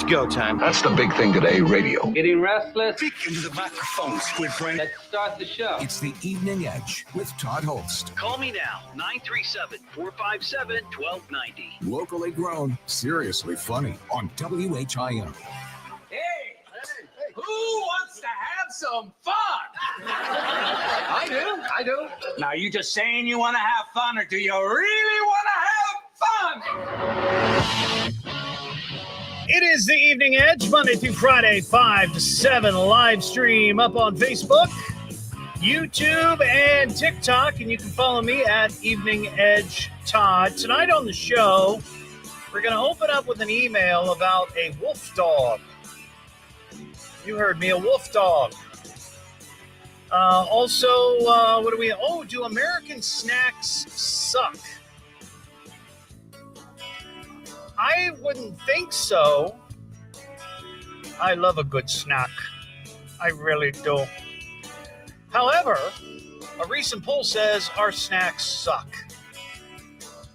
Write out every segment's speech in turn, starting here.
go time. That's the big thing today, radio. Getting restless? Speak into the microphone, Squid Brain. Let's start the show. It's the Evening Edge with Todd Hollst. Call me now, 937-457-1290. Locally grown, seriously funny on WHIM. Hey, who wants to have some fun? I do. Now, you just saying you want to have fun, or do you really want to have fun? It is the Evening Edge, Monday through Friday, 5 to 7, live stream up on Facebook, YouTube, and TikTok, and you can follow me at Evening Edge Todd. Tonight on the show, we're going to open up with an email about a wolf dog. You heard me, a wolf dog. Do American snacks suck? I wouldn't think so. I love a good snack. I really do. However, a recent poll says our snacks suck.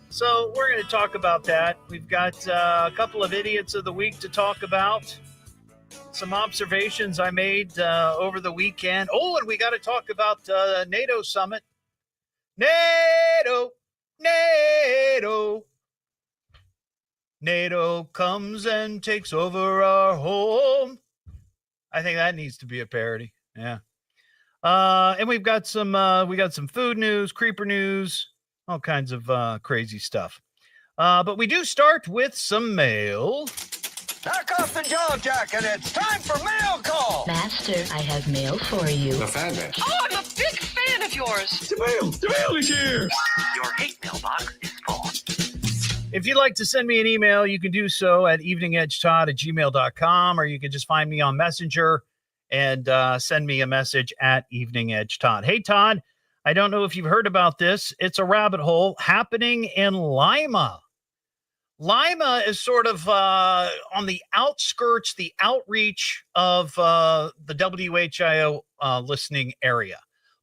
So we're going to talk about that. We've got a couple of idiots of the week to talk about. Some observations I made over the weekend. Oh, and we got to talk about NATO summit. NATO comes and takes over our home. I think that needs to be a parody. Yeah. And we've got some food news, creeper news, all kinds of crazy stuff. But we do start with some mail. Knock off the jaw jacket. It's time for mail call. Master, I have mail for you. The fan man. Oh, I'm a big fan of yours. The mail is here. Your hate mailbox is full. If you'd like to send me an email, you can do so at eveningedgetodd@gmail.com, or you can just find me on Messenger and send me a message at eveningedgetodd. Hey, Todd, I don't know if you've heard about this. It's a rabbit hole happening in Lima. Lima is sort of on the outskirts, the outreach of the WHIO listening area.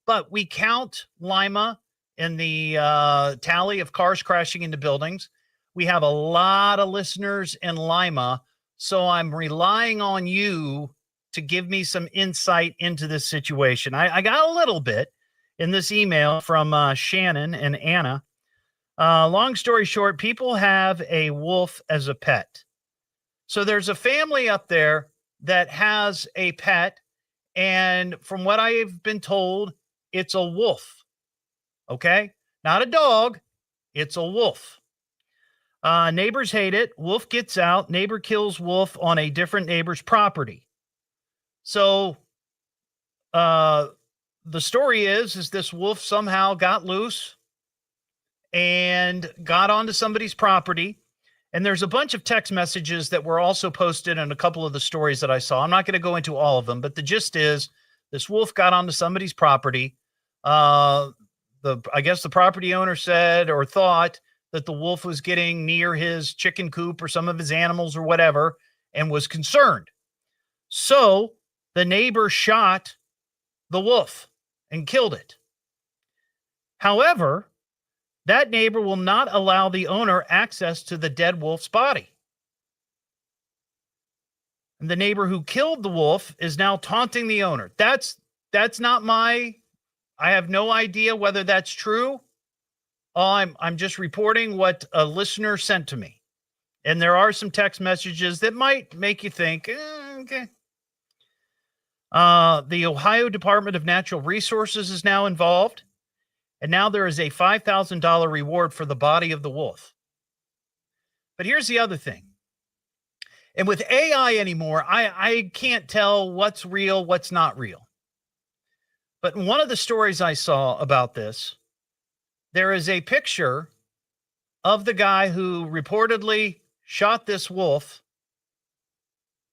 But we count Lima in the tally of cars crashing into buildings. We have a lot of listeners in Lima, so I'm relying on you to give me some insight into this situation. I got a little bit in this email from Shannon and Anna. Long story short, people have a wolf as a pet. So there's a family up there that has a pet, and from what I've been told, it's a wolf. Okay? Not a dog. It's a wolf. Neighbors hate it. Wolf gets out. Neighbor kills wolf on a different neighbor's property. So the story is this wolf somehow got loose and got onto somebody's property. And there's a bunch of text messages that were also posted in a couple of the stories that I saw. I'm not going to go into all of them, but the gist is this wolf got onto somebody's property. I guess the property owner said or thought that the wolf was getting near his chicken coop or some of his animals or whatever and was concerned. So the neighbor shot the wolf and killed it. However, that neighbor will not allow the owner access to the dead wolf's body. And the neighbor who killed the wolf is now taunting the owner. That's not I have no idea whether that's true. I'm just reporting what a listener sent to me. And there are some text messages that might make you think, okay. The Ohio Department of Natural Resources is now involved. And now there is a $5,000 reward for the body of the wolf. But here's the other thing. And with AI anymore, I can't tell what's real, what's not real. But in one of the stories I saw about this, there is a picture of the guy who reportedly shot this wolf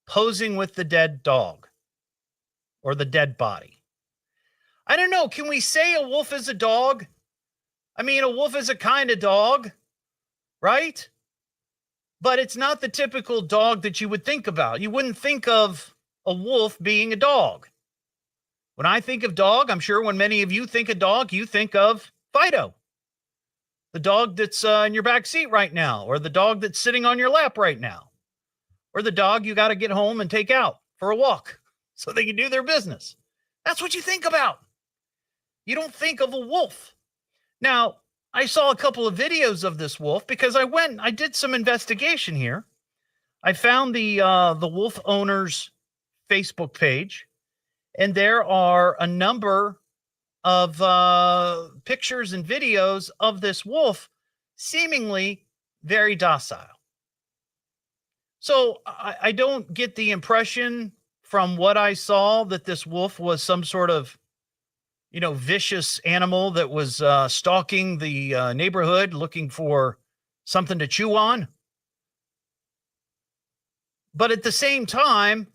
posing with the dead dog or the dead body. I don't know. Can we say a wolf is a dog? I mean, a wolf is a kind of dog, right? But it's not the typical dog that you would think about. You wouldn't think of a wolf being a dog. When I think of dog, I'm sure when many of you think of dog, you think of Fido, the dog that's in your back seat right now, or the dog that's sitting on your lap right now, or the dog you got to get home and take out for a walk so they can do their business. That's what you think about. You don't think of a wolf. Now, I saw a couple of videos of this wolf because I did some investigation here. I found the wolf owner's Facebook page, and there are a number of pictures and videos of this wolf seemingly very docile. So I don't get the impression from what I saw that this wolf was some sort of, vicious animal that was stalking the neighborhood looking for something to chew on. But at the same time,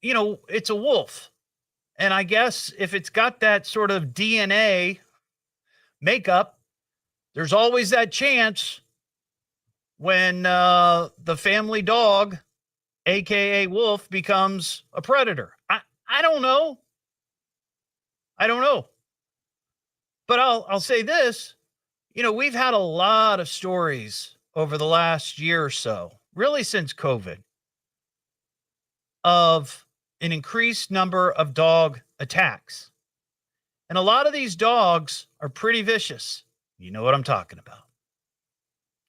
it's a wolf. And I guess if it's got that sort of DNA makeup, there's always that chance when the family dog, aka wolf, becomes a predator. I don't know. But I'll say this, we've had a lot of stories over the last year or so, really since COVID, of an increased number of dog attacks. And a lot of these dogs are pretty vicious. You know what I'm talking about.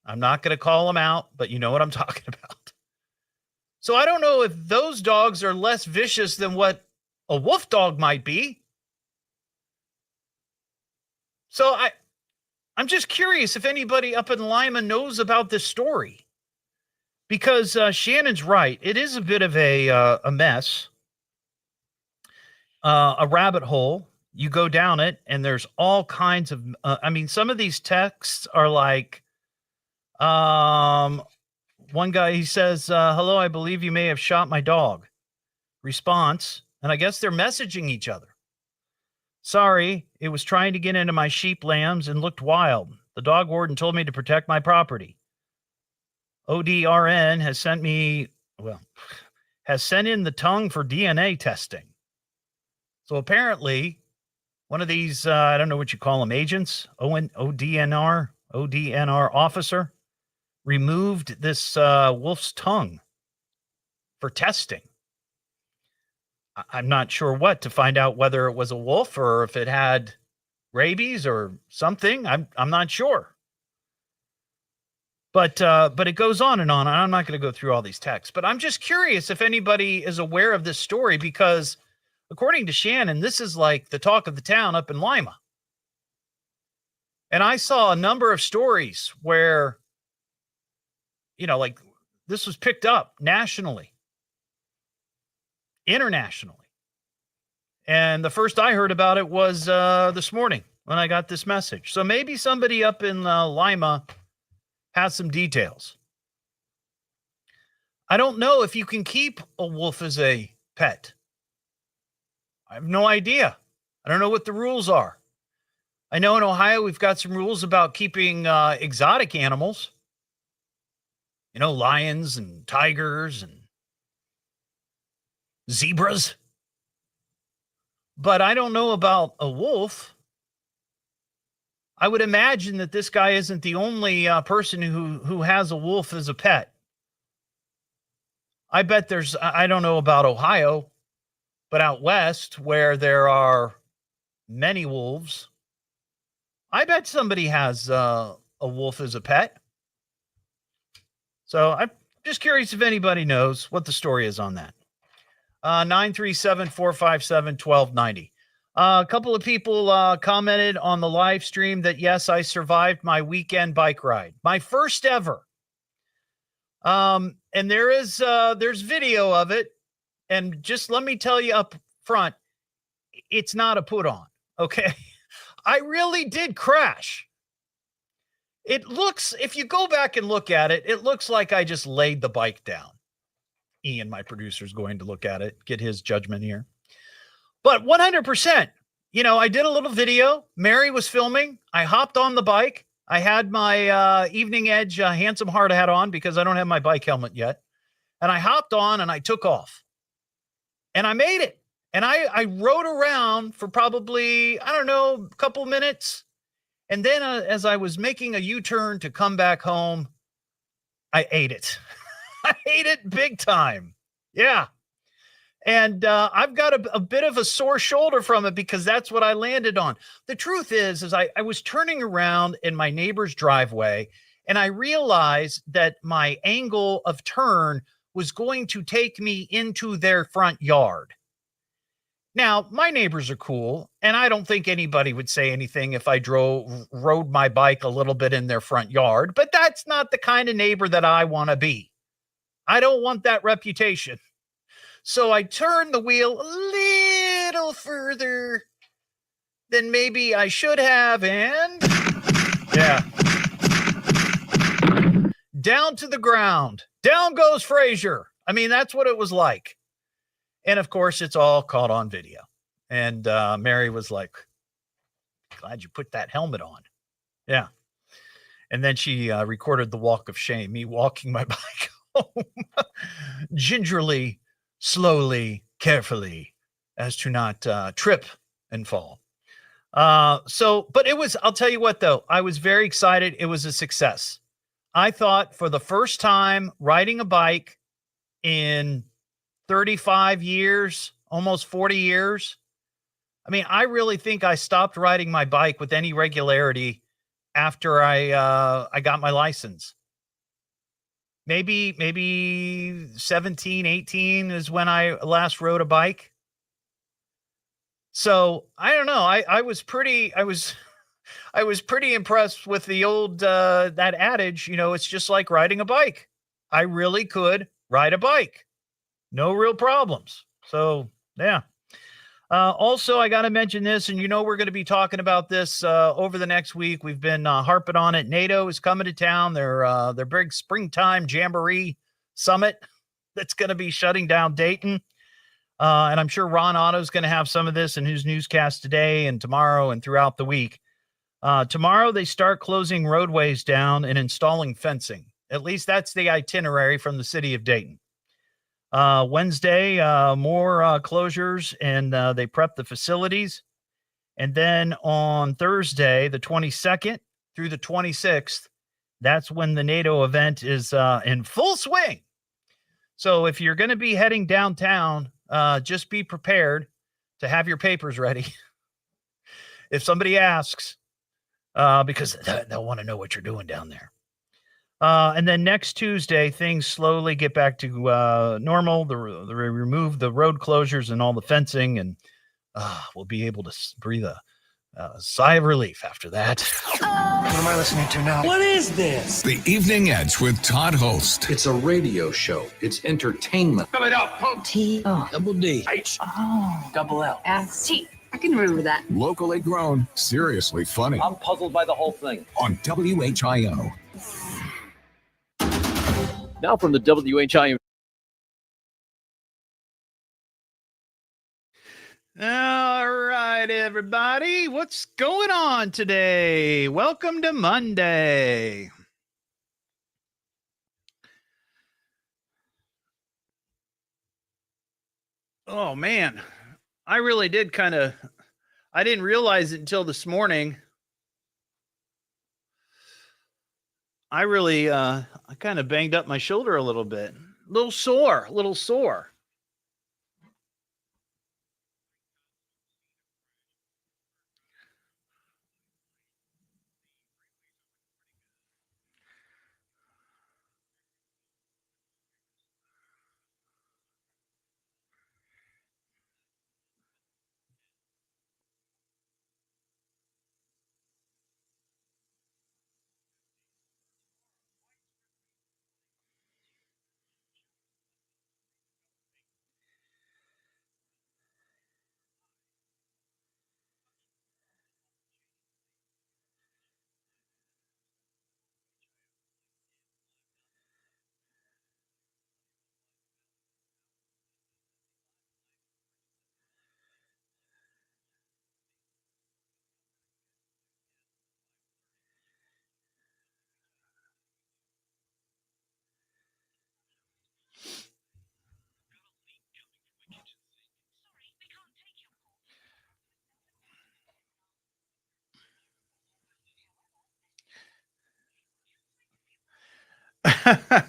I'm not going to call them out, but you know what I'm talking about. So I don't know if those dogs are less vicious than what a wolf dog might be. So I'm just curious if anybody up in Lima knows about this story. Because Shannon's right. It is a bit of a mess. A rabbit hole. You go down it, and there's all kinds of. Some of these texts are like, one guy, he says, "Hello, I believe you may have shot my dog." Response, and I guess they're messaging each other. "Sorry, it was trying to get into my sheep lambs and looked wild. The dog warden told me to protect my property. ODRN has sent in the tongue for DNA testing." So apparently, one of these, I don't know what you call them, agents, ODNR officer, removed this wolf's tongue for testing. I'm not sure what to find out whether it was a wolf or if it had rabies or something. I'm not sure. But it goes on and on. I'm not going to go through all these texts, but I'm just curious if anybody is aware of this story, because according to Shannon, this is like the talk of the town up in Lima. And I saw a number of stories where, like this was picked up nationally, internationally. And the first I heard about it was this morning when I got this message. So maybe somebody up in Lima has some details. I don't know if you can keep a wolf as a pet. I have no idea. I don't know what the rules are. I know in Ohio we've got some rules about keeping exotic animals. Lions and tigers and zebras. But I don't know about a wolf. I would imagine that this guy isn't the only person who has a wolf as a pet. I bet I don't know about Ohio, but out west where there are many wolves, I bet somebody has a wolf as a pet. So I'm just curious if anybody knows what the story is on that. 937-457-1290. A couple of people commented on the live stream that, yes, I survived my weekend bike ride. My first ever. And there's video of it. And just let me tell you up front, it's not a put on. Okay. I really did crash. It looks, if you go back and look at it, it looks like I just laid the bike down. Ian, my producer, is going to look at it, get his judgment here. But 100%, I did a little video. Mary was filming. I hopped on the bike. I had my Evening Edge Handsome Hard hat on because I don't have my bike helmet yet. And I hopped on and I took off. And I made it. And I rode around for probably, a couple minutes. And then as I was making a U-turn to come back home, I ate it. I hate it big time. Yeah. And I've got a bit of a sore shoulder from it because that's what I landed on. The truth is I was turning around in my neighbor's driveway and I realized that my angle of turn was going to take me into their front yard. Now, my neighbors are cool, and I don't think anybody would say anything if I rode my bike a little bit in their front yard, but that's not the kind of neighbor that I want to be. I don't want that reputation. So I turned the wheel a little further than maybe I should have, and yeah. Down to the ground. Down goes Frazier. I mean, that's what it was like. And of course, it's all caught on video. And Mary was like, glad you put that helmet on. Yeah. And then she recorded the walk of shame, me walking my bike home gingerly, slowly, carefully, as to not trip and fall. But it was, I'll tell you what, though, I was very excited. It was a success. I thought for the first time riding a bike in 35 years, almost 40 years. I mean, I really think I stopped riding my bike with any regularity after I got my license. Maybe 17, 18 is when I last rode a bike. So I don't know. I was pretty impressed with the old, that adage, it's just like riding a bike. I really could ride a bike. No real problems. So, yeah. Also, I got to mention this, and we're going to be talking about this over the next week. We've been harping on it. NATO is coming to town. Their big springtime jamboree summit that's going to be shutting down Dayton. And I'm sure Ron Otto is going to have some of this in his newscast today and tomorrow and throughout the week. Tomorrow, they start closing roadways down and installing fencing. At least that's the itinerary from the city of Dayton. Wednesday, more closures, and they prep the facilities. And then on Thursday, the 22nd through the 26th, that's when the NATO event is in full swing. So if you're going to be heading downtown, just be prepared to have your papers ready. If somebody asks, because they'll want to know what you're doing down there. And then next Tuesday, things slowly get back to normal. They remove the road closures and all the fencing, and we'll be able to breathe a sigh of relief after that. What am I listening to now? What is this? The Evening Edge with Todd Hollst. It's a radio show. It's entertainment. Fill it up. T-O. Double D. H. Oh. Double L. S-T. I can remember that. Locally grown, seriously funny. I'm puzzled by the whole thing. On WHIO. Now from the WHIO. All right, everybody. What's going on today? Welcome to Monday. Oh, man. I really did I didn't realize it until this morning. I really, I kind of banged up my shoulder a little bit. A little sore.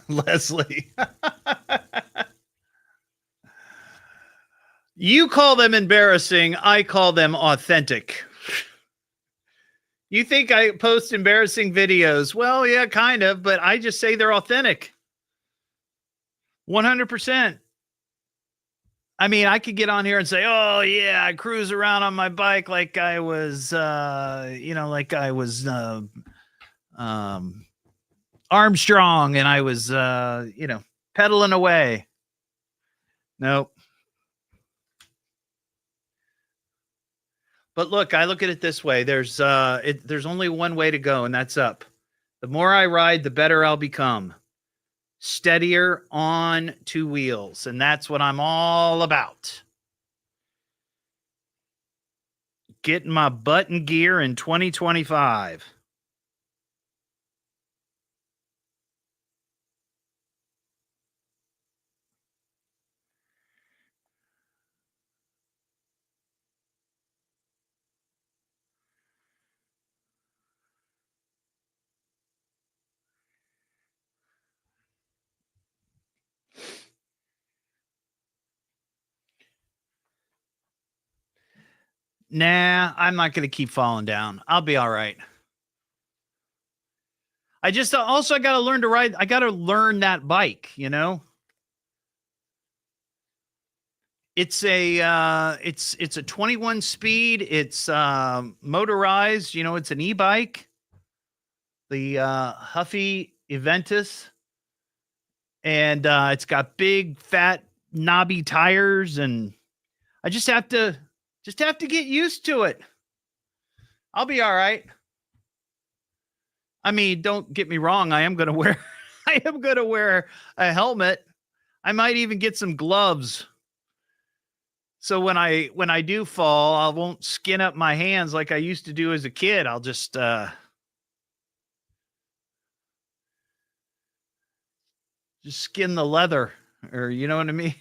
Leslie. You call them embarrassing. I call them authentic. You think I post embarrassing videos? Well, yeah, kind of, but I just say they're authentic. 100%. I mean, I could get on here and say, oh, yeah, I cruise around on my bike like I was, Armstrong and I was, pedaling away. Nope. But look, I look at it this way. There's only one way to go, and that's up. The more I ride, the better I'll become. Steadier on two wheels. And that's what I'm all about. Getting my butt in gear in 2025. Nah, I'm not going to keep falling down. I'll be all right. I just also I got to learn to ride. I got to learn that bike, you know. It's a it's a 21 speed. It's motorized, you know, it's an e-bike. The Huffy Eventus, and it's got big fat knobby tires, and I just have to get used to it. I'll be all right. I mean, don't get me wrong, I am going to wear a helmet. I might even get some gloves. So when I do fall, I won't skin up my hands like I used to do as a kid. I'll just skin the leather, or you know what I mean?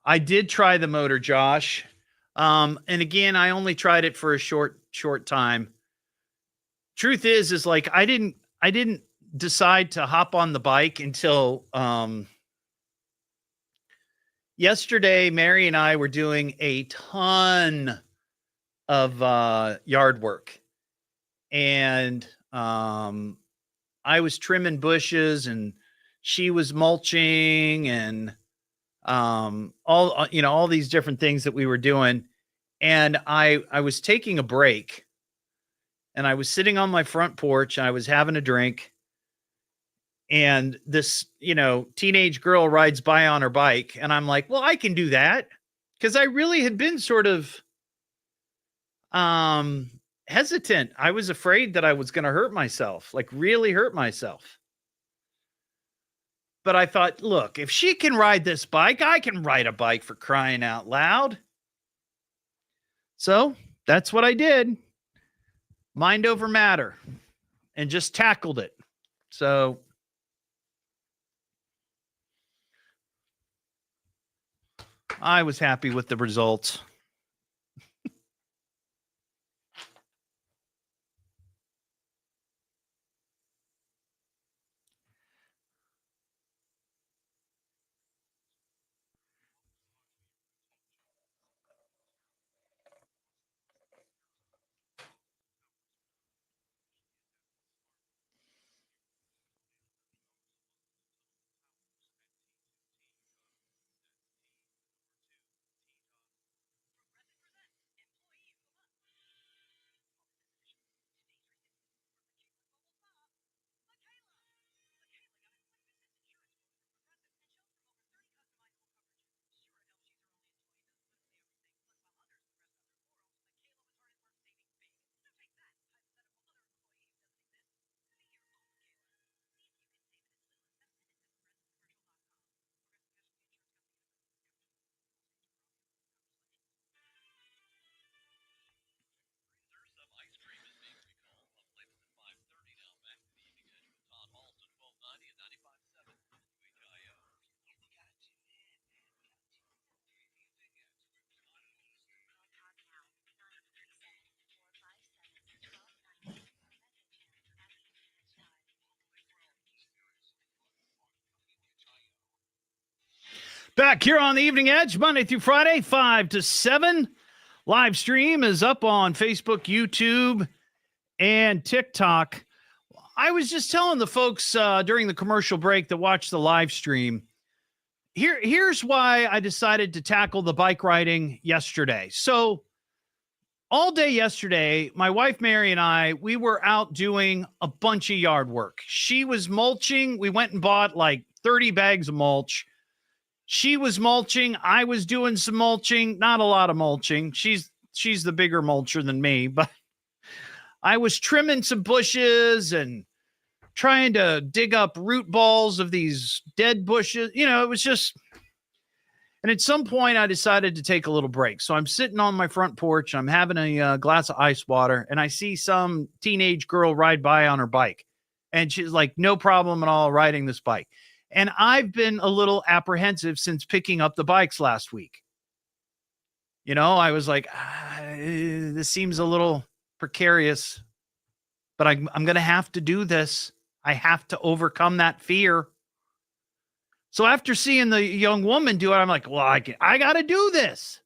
I did try the motor, Josh. And again, I only tried it for a short time. Truth is like I didn't decide to hop on the bike until yesterday. Mary and I were doing a ton of yard work, and I was trimming bushes and she was mulching and all these different things that we were doing. And I was taking a break, and I was sitting on my front porch and I was having a drink, and this, teenage girl rides by on her bike, and I'm like, well, I can do that. Cause I really had been sort of hesitant. I was afraid that I was going to hurt myself, like really hurt myself. But I thought, look, if she can ride this bike, I can ride a bike, for crying out loud. So that's what I did. Mind over matter, and just tackled it. So I was happy with the results. Back here on the Evening Edge, Monday through Friday, 5 to 7. Live stream is up on Facebook, YouTube, and TikTok. I was just telling the folks during the commercial break that watched the live stream, here's why I decided to tackle the bike riding yesterday. So all day yesterday, my wife, Mary, and we were out doing a bunch of yard work. She was mulching. We went and bought like 30 bags of mulch. She was mulching. I was doing some mulching, not a lot of mulching. She's the bigger mulcher than me, but I was trimming some bushes and trying to dig up root balls of these dead bushes. You know, it was just, and at some point I decided to take a little break. So I'm sitting on my front porch. I'm having a glass of ice water, and I see some teenage girl ride by on her bike. And she's like, no problem at all riding this bike. And I've been a little apprehensive since picking up the bikes last week. You know, I was like, this seems a little precarious, but I'm going to have to do this. I have to overcome that fear. So after seeing the young woman do it, I'm like, well, I got to do this.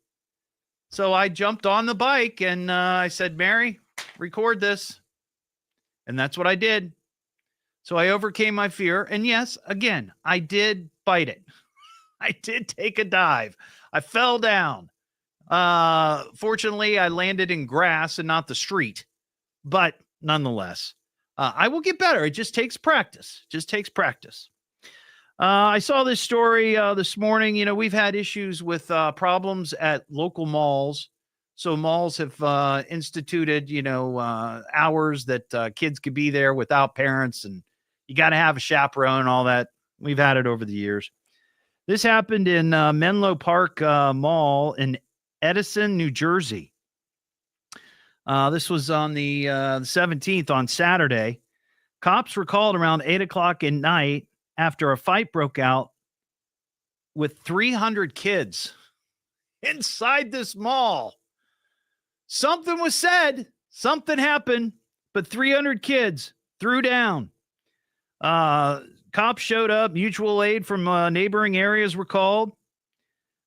So I jumped on the bike and I said, Mary, record this. And that's what I did. So I overcame my fear. And yes, again, I did bite it. I did take a dive. I fell down. Fortunately, I landed in grass and not the street. But nonetheless, I will get better. It just takes practice. I saw this story this morning. You know, we've had issues with problems at local malls. So malls have instituted, hours that kids could be there without parents, and you got to have a chaperone and all that. We've had it over the years. This happened in Menlo Park Mall in Edison, New Jersey. This was on the 17th on Saturday. Cops were called around 8 o'clock at night after a fight broke out with 300 kids inside this mall. Something was said, something happened, but 300 kids threw down. Cops showed up. Mutual aid from neighboring areas were called.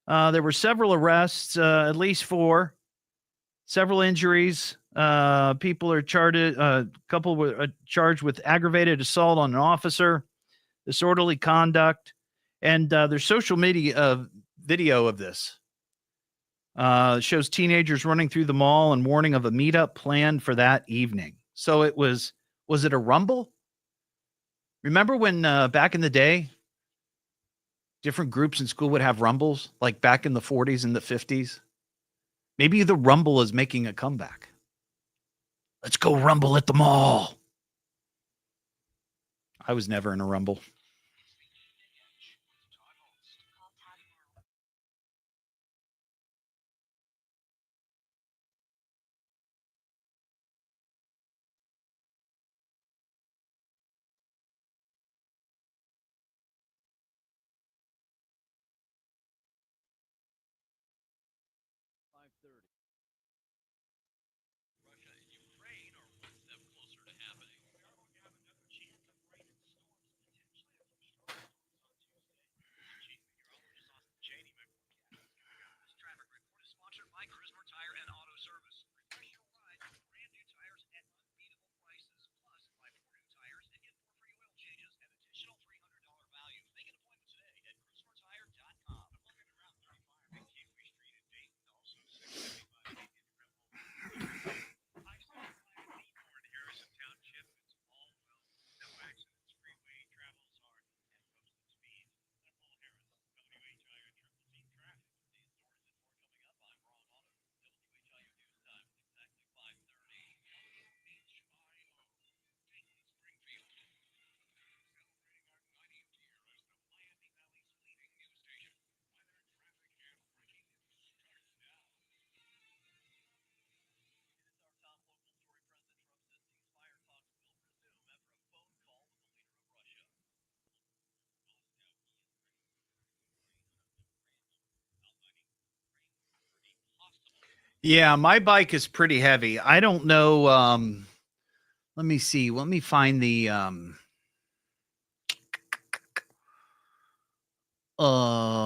There were several arrests, at least 4, several injuries. People are charged. A couple were charged with aggravated assault on an officer, disorderly conduct, and there's social media video of this. Shows teenagers running through the mall and warning of a meetup planned for that evening. So was it a rumble? Remember when back in the day, different groups in school would have rumbles, like back in the 40s and the 50s? Maybe the rumble is making a comeback. Let's go rumble at the mall. I was never in a rumble. Yeah, my bike is pretty heavy. I don't know. Let me see. Let me find the I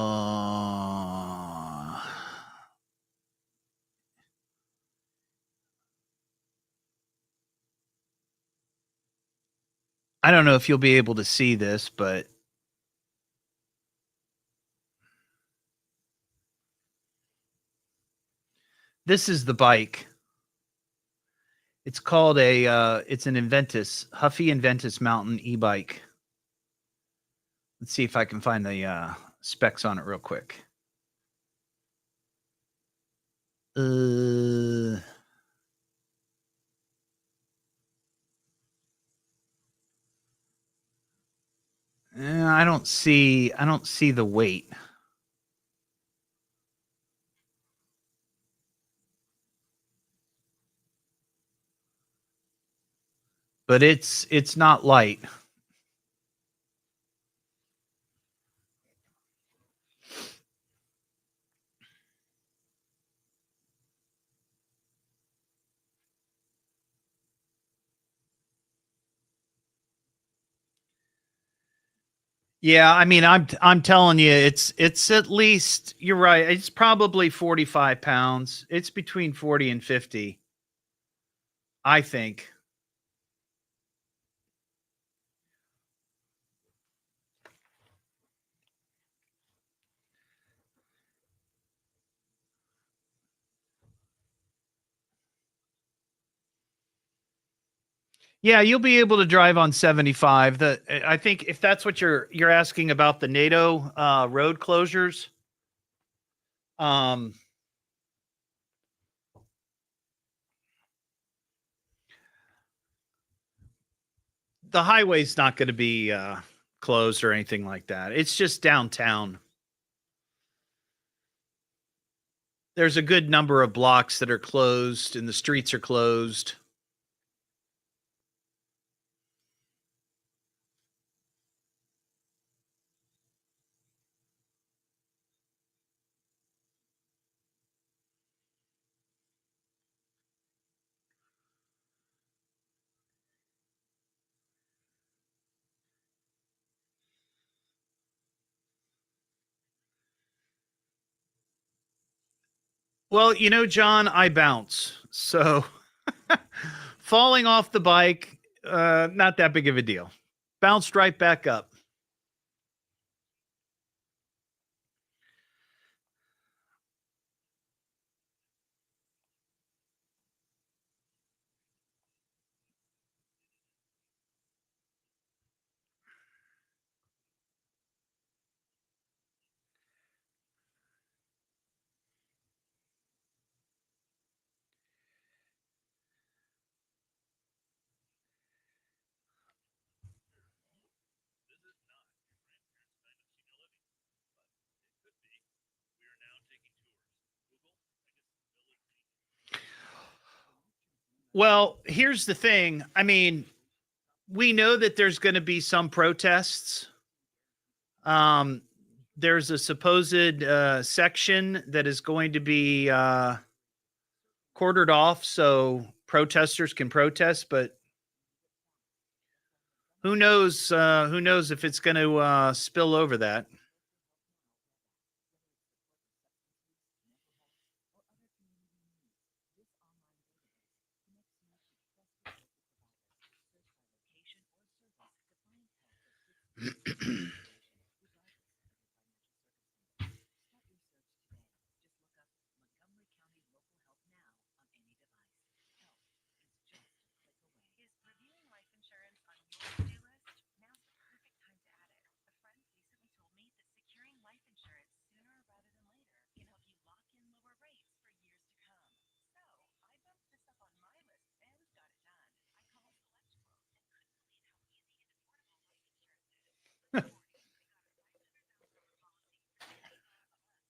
don't know if you'll be able to see this, but this is the bike. It's called it's an Huffy Inventus mountain e-bike. Let's see if I can find the specs on it real quick. I don't see the weight. But it's not light. Yeah, I mean, I'm telling you, it's at least, you're right. It's probably 45 pounds. It's between 40 and 50, I think. Yeah, you'll be able to drive on 75. I think if that's what you're asking about, the NATO road closures. The highway's not going to be closed or anything like that. It's just downtown. There's a good number of blocks that are closed and the streets are closed. Well, John, I bounce. So falling off the bike, not that big of a deal. Bounced right back up. Well, here's the thing. I mean, we know that there's going to be some protests. There's a supposed section that is going to be quartered off so protesters can protest, but who knows if it's going to spill over that.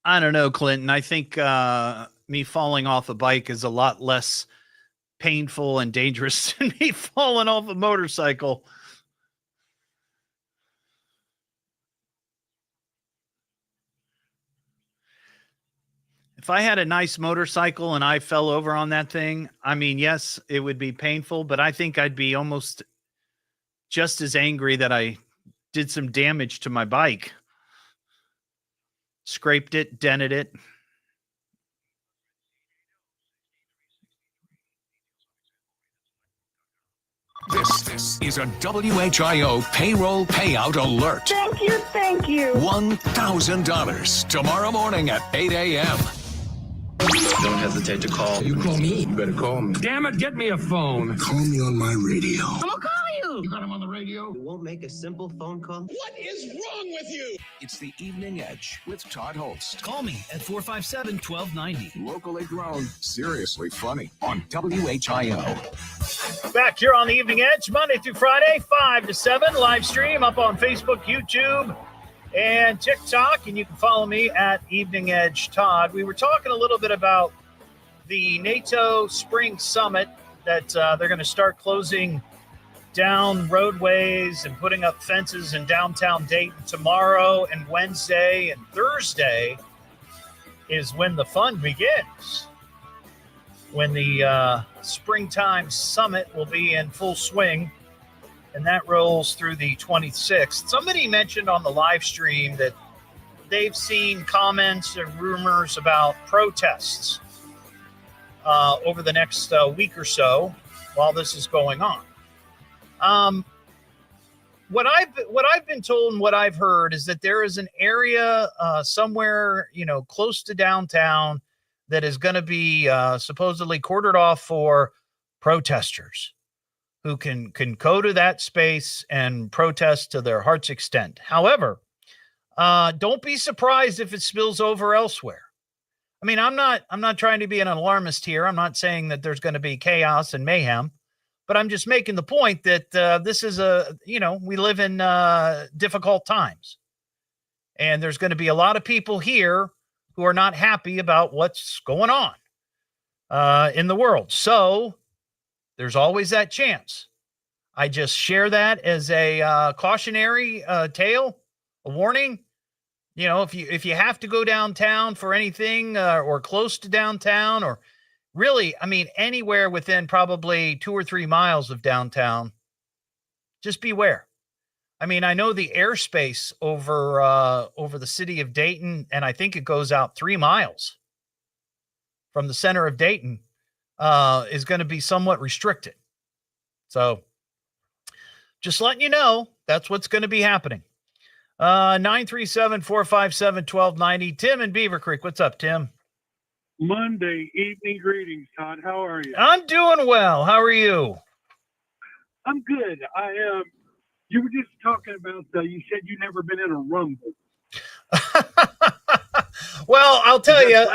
I don't know, Clinton. I think me falling off a bike is a lot less painful and dangerous than me falling off a motorcycle. If I had a nice motorcycle and I fell over on that thing, I mean, yes, it would be painful, but I think I'd be almost just as angry that I did some damage to my bike. scraped it, dented it. This is a WHIO payroll payout alert. Thank you. $1,000 tomorrow morning at 8 a.m. Don't hesitate to call. You call me? You better call me. Damn it, get me a phone. Call me on my radio. I'm gonna call you. You got him on the radio? You won't make a simple phone call? What is wrong with you? It's the Evening Edge with Todd Hollst. Call me at 457-1290. Locally grown, seriously funny on WHIO. Back here on the Evening Edge, Monday through Friday, 5 to 7, live stream up on Facebook, YouTube, and TikTok. And you can follow me at Evening Edge Todd. We were talking a little bit about the NATO Spring Summit that they're going to start closing down roadways and putting up fences in downtown Dayton tomorrow, and Wednesday and Thursday is when the fun begins, when the springtime summit will be in full swing, and that rolls through the 26th. Somebody mentioned on the live stream that they've seen comments and rumors about protests over the next week or so while this is going on. What I've been told and what I've heard is that there is an area somewhere, close to downtown that is going to be supposedly quartered off for protesters who can go to that space and protest to their heart's extent. However, don't be surprised if it spills over elsewhere. I mean, I'm not trying to be an alarmist here. I'm not saying that there's going to be chaos and mayhem, but I'm just making the point that this is we live in difficult times, and there's going to be a lot of people here who are not happy about what's going on in the world. So there's always that chance. I just share that as a cautionary tale, a warning. If you have to go downtown for anything or close to downtown, or really, anywhere within probably 2 or 3 miles of downtown, just beware. I know the airspace over the city of Dayton, and I think it goes out 3 miles from the center of Dayton, is going to be somewhat restricted. So just letting you know, that's what's going to be happening. 937-457-1290. Tim in Beaver Creek. What's up, Tim? Monday evening greetings, Todd. How are you? I'm doing well. How are you? I'm good. You were just talking about, you said you've never been in a rumble. Well, I'll tell you,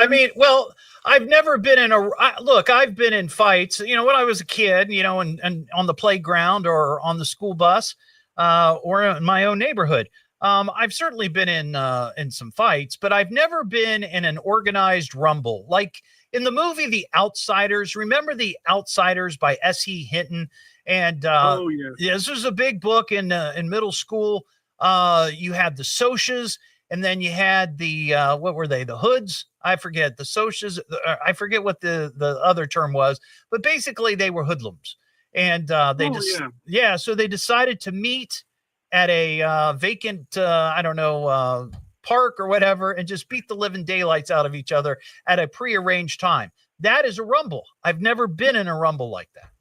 I've never been in I've been in fights, when I was a kid, and on the playground or on the school bus, or in my own neighborhood. I've certainly been in some fights, but I've never been in an organized rumble. Like in the movie The Outsiders, remember The Outsiders by S.E. Hinton? And this was a big book in middle school. You had the Socias, and then you had the what were they? The Hoods? I forget. The Socias. I forget what the other term was, but basically they were hoodlums, and so they decided to meet at a vacant park or whatever, and just beat the living daylights out of each other at a prearranged time. That is a rumble. I've never been in a rumble like that.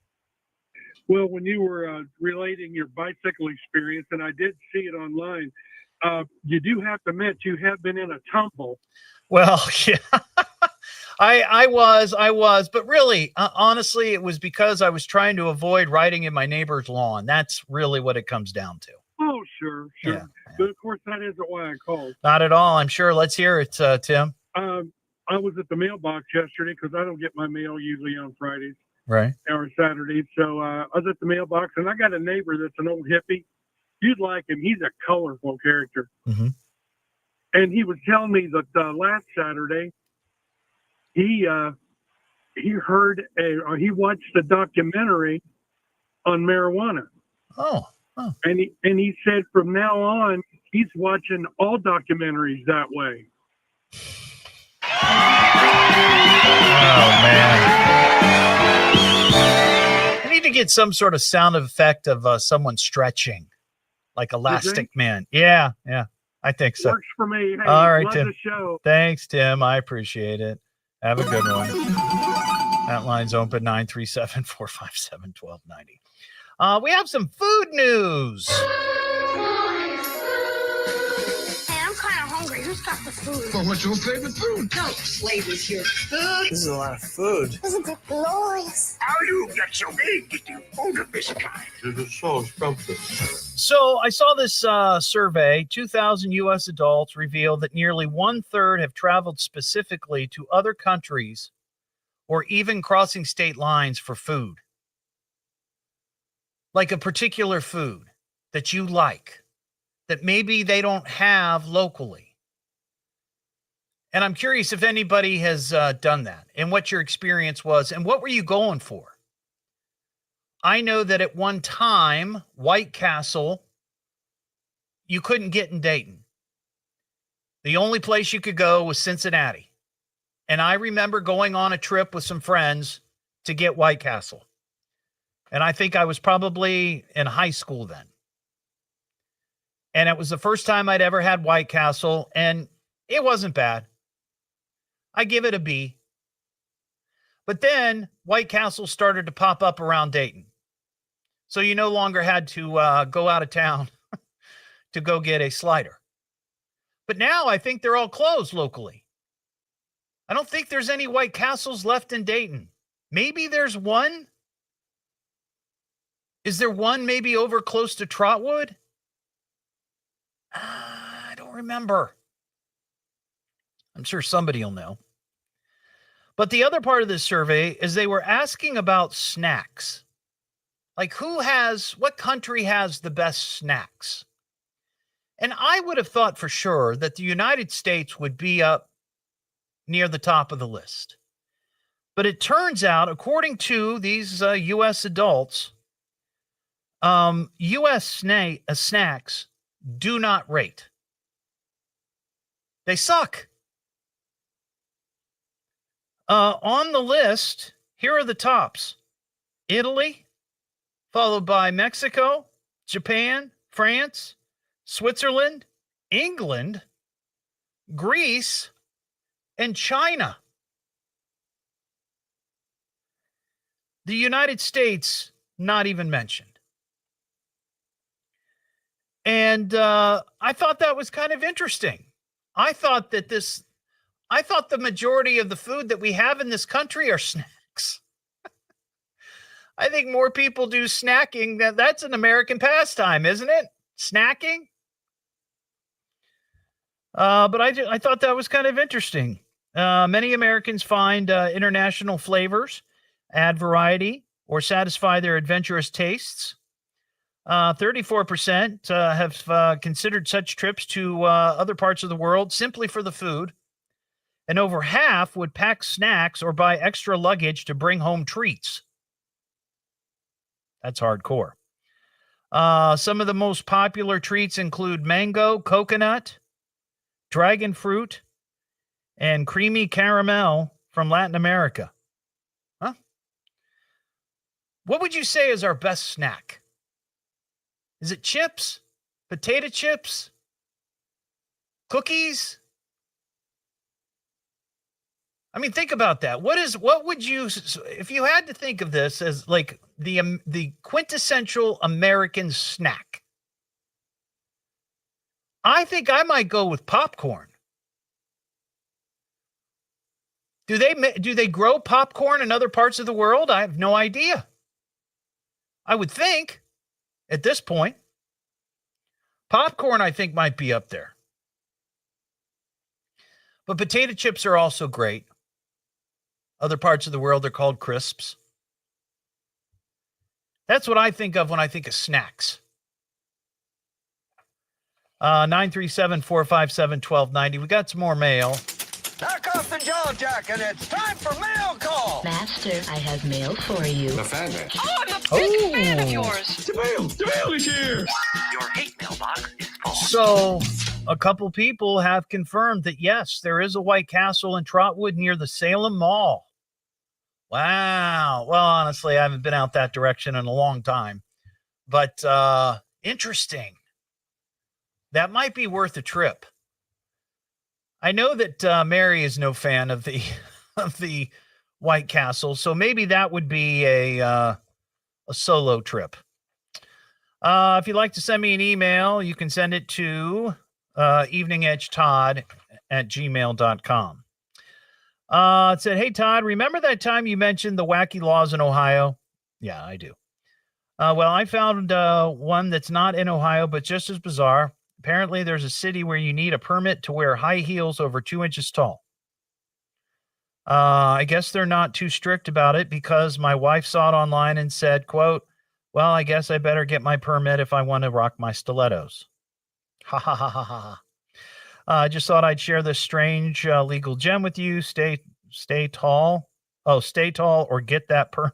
Well, when you were relating your bicycle experience, and I did see it online, you do have to admit you have been in a tumble. Well, yeah, I was, but really, honestly, it was because I was trying to avoid riding in my neighbor's lawn. That's really what it comes down to. Oh, sure. Yeah. But of course, that isn't why I called. Not at all, I'm sure. Let's hear it, Tim. I was at the mailbox yesterday because I don't get my mail usually on Fridays. Right. Or Saturdays. So I was at the mailbox, and I got a neighbor that's an old hippie. You'd like him. He's a colorful character. Mm-hmm. And he was telling me that last Saturday, he watched a documentary on marijuana. Oh. And he said from now on, he's watching all documentaries that way. Oh, man. I need to get some sort of sound effect of someone stretching, like Elastic Man. Yeah. I think so. Works for me. Hey, All right, love Tim. the show. Thanks, Tim. I appreciate it. Have a good one. That line's open 937-457-1290. We have some food news. Hey, I'm kind of hungry. Who's got the food? Well, what's your favorite food? No flavors here. Food. This is a lot of food. Isn't it glorious? How you get so big that you food of this kind? It is so scrumptious. So I saw this survey. 2,000 U.S. adults reveal that nearly 1/3 have traveled specifically to other countries or even crossing state lines for food. Like a particular food that you like, that maybe they don't have locally. And I'm curious if anybody has done that and what your experience was and what were you going for? I know that at one time, White Castle, you couldn't get in Dayton. The only place you could go was Cincinnati. And I remember going on a trip with some friends to get White Castle. And I think I was probably in high school then. And it was the first time I'd ever had White Castle, and it wasn't bad. I give it a B. But then White Castle started to pop up around Dayton. So you no longer had to go out of town to go get a slider. But now I think they're all closed locally. I don't think there's any White Castles left in Dayton. Maybe there's one. Is there one maybe over close to Trotwood? I don't remember. I'm sure somebody will know. But the other part of this survey is they were asking about snacks. Like what country has the best snacks? And I would have thought for sure that the United States would be up near the top of the list. But it turns out, according to these U.S. adults, U.S. snacks do not rate. They suck. On the list, here are the tops. Italy, followed by Mexico, Japan, France, Switzerland, England, Greece, and China. The United States, not even mentioned. And I thought that was kind of interesting. I thought the majority of the food that we have in this country are snacks. I think more people do snacking. That's an American pastime, isn't it? Snacking. But I thought that was kind of interesting. Many Americans find international flavors add variety or satisfy their adventurous tastes. 34% have considered such trips to other parts of the world simply for the food. And over half would pack snacks or buy extra luggage to bring home treats. That's hardcore. Some of the most popular treats include mango, coconut, dragon fruit, and creamy caramel from Latin America. Huh? What would you say is our best snack? Is it chips? Potato chips? Cookies? I mean, think about that. What would you, if you had to think of this as like the quintessential American snack? I think I might go with popcorn. Do they grow popcorn in other parts of the world? I have no idea. I would think at this point, popcorn I think might be up there. But potato chips are also great. Other parts of the world are called crisps. That's what I think of when I think of snacks. 937-457-1290. We got some more mail. Knock off the jaw jacket. It's time for mail call. Master, I have mail for you. The fan man. Oh, I'm a big fan of yours. The mail is here. Your hate mailbox is full. So a couple people have confirmed that, yes, there is a White Castle in Trotwood near the Salem Mall. Wow. Well, honestly, I haven't been out that direction in a long time. But interesting. That might be worth a trip. I know that Mary is no fan of the of the White Castle, so maybe that would be a solo trip. If you'd like to send me an email, you can send it to eveningedgetodd@gmail.com. It said, "Hey, Todd, remember that time you mentioned the wacky laws in Ohio?" Yeah, I do. Well, I found one that's not in Ohio, but just as bizarre. Apparently, there's a city where you need a permit to wear high heels over 2 inches tall. I guess they're not too strict about it because my wife saw it online and said, quote, "Well, I guess I better get my permit if I want to rock my stilettos." Ha ha ha ha ha. I just thought I'd share this strange legal gem with you. Stay tall. Oh, stay tall or get that permit.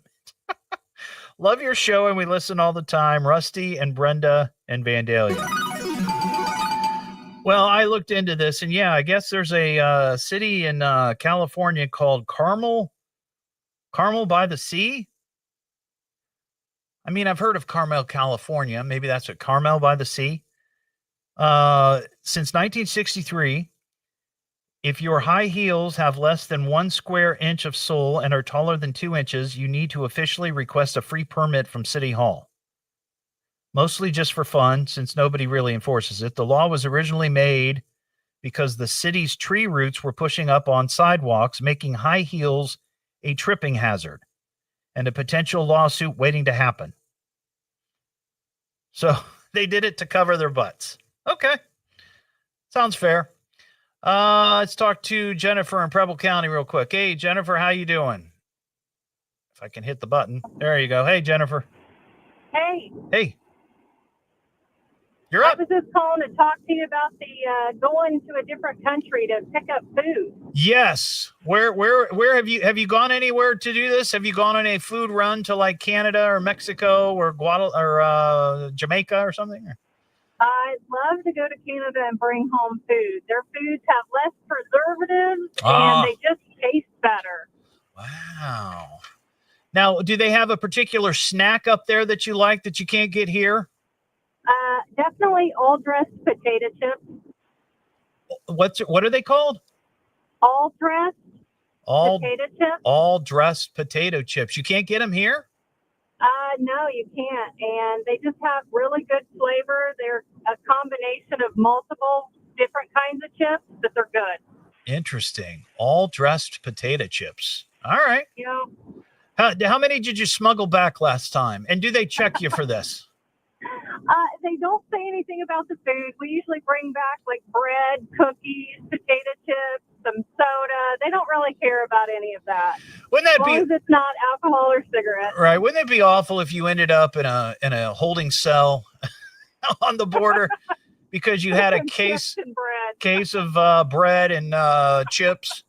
Love your show, and we listen all the time. Rusty and Brenda and Vandalia. Well, I looked into this, and yeah, I guess there's a city in California called Carmel by the Sea. I mean, I've heard of Carmel, California. Maybe that's what Carmel by the Sea. Since 1963, if your high heels have less than 1 square inch of sole and are taller than 2 inches, you need to officially request a free permit from City Hall. Mostly just for fun, since nobody really enforces it. The law was originally made because the city's tree roots were pushing up on sidewalks, making high heels a tripping hazard and a potential lawsuit waiting to happen. So they did it to cover their butts. Okay. Sounds fair. Let's talk to Jennifer in Preble County real quick. Hey, Jennifer, how you doing? If I can hit the button. There you go. Hey, Jennifer. Hey. Hey. You're up. I was just calling to talk to you about the going to a different country to pick up food. Yes. Where have you gone anywhere to do this? Have you gone on a food run to like Canada or Mexico or Jamaica or something? I'd love to go to Canada and bring home food. Their foods have less preservatives and they just taste better. Wow. Now, do they have a particular snack up there that you like that you can't get here? Definitely all dressed potato chips. What are they called? All dressed potato chips. All dressed potato chips. You can't get them here? No, you can't. And they just have really good flavor. They're a combination of multiple different kinds of chips, but they're good. Interesting. All dressed potato chips. All right. You know, how many did you smuggle back last time? And do they check you for this? They don't say anything about the food. We usually bring back like bread, cookies, potato chips, some soda. They don't really care about any of that. Wouldn't that as long as it's not alcohol or cigarettes. Right? Wouldn't it be awful if you ended up in a holding cell on the border because you had a case of bread and chips?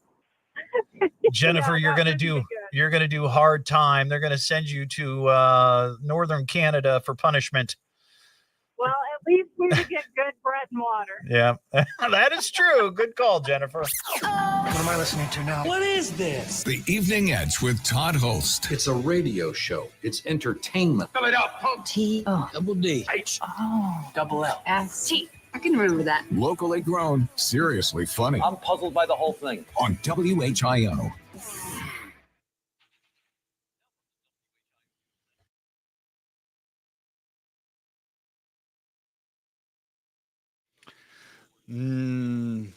Jennifer, you're gonna do hard time. They're gonna send you to northern Canada for punishment. Well, at least we would get good bread and water. Yeah, that is true. Good call, Jennifer. What am I listening to now? What is this? The Evening Edge with Todd Hollst. It's a radio show. It's entertainment. Fill it up. T-O. Double D. H. Double L. S-T. I can remember that. Locally grown, seriously funny. I'm puzzled by the whole thing. On WHIO. Man,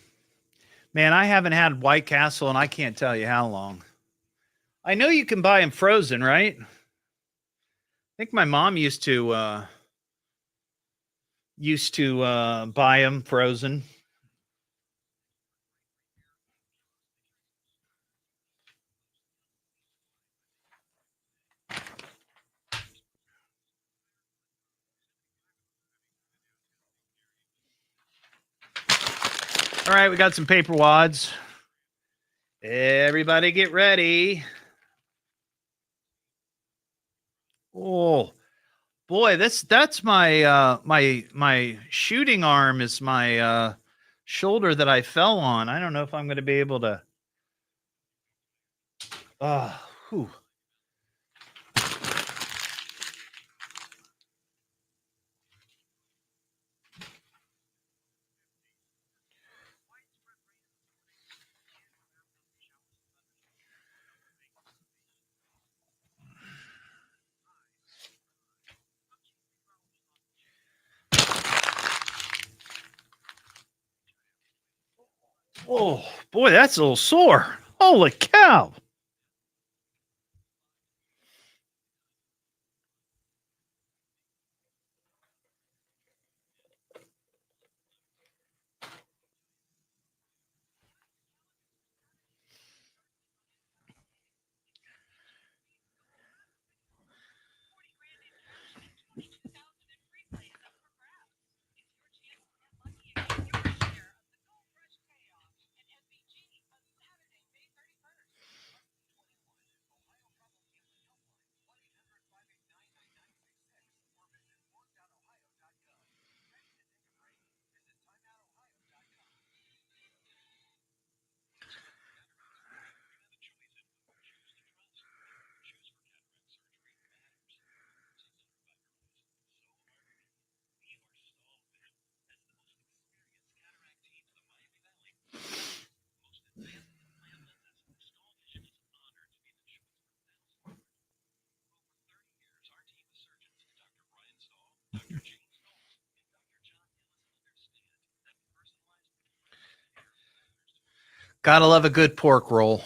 I haven't had White Castle, and I can't tell you how long. I know you can buy them frozen, right? I think my mom used to buy them frozen. All right, we got some paper wads. Everybody get ready. Oh, boy, that's my my shooting arm is my shoulder that I fell on. I don't know if I'm going to be able to. Whew. Oh, boy, that's a little sore. Holy cow. Gotta love a good pork roll.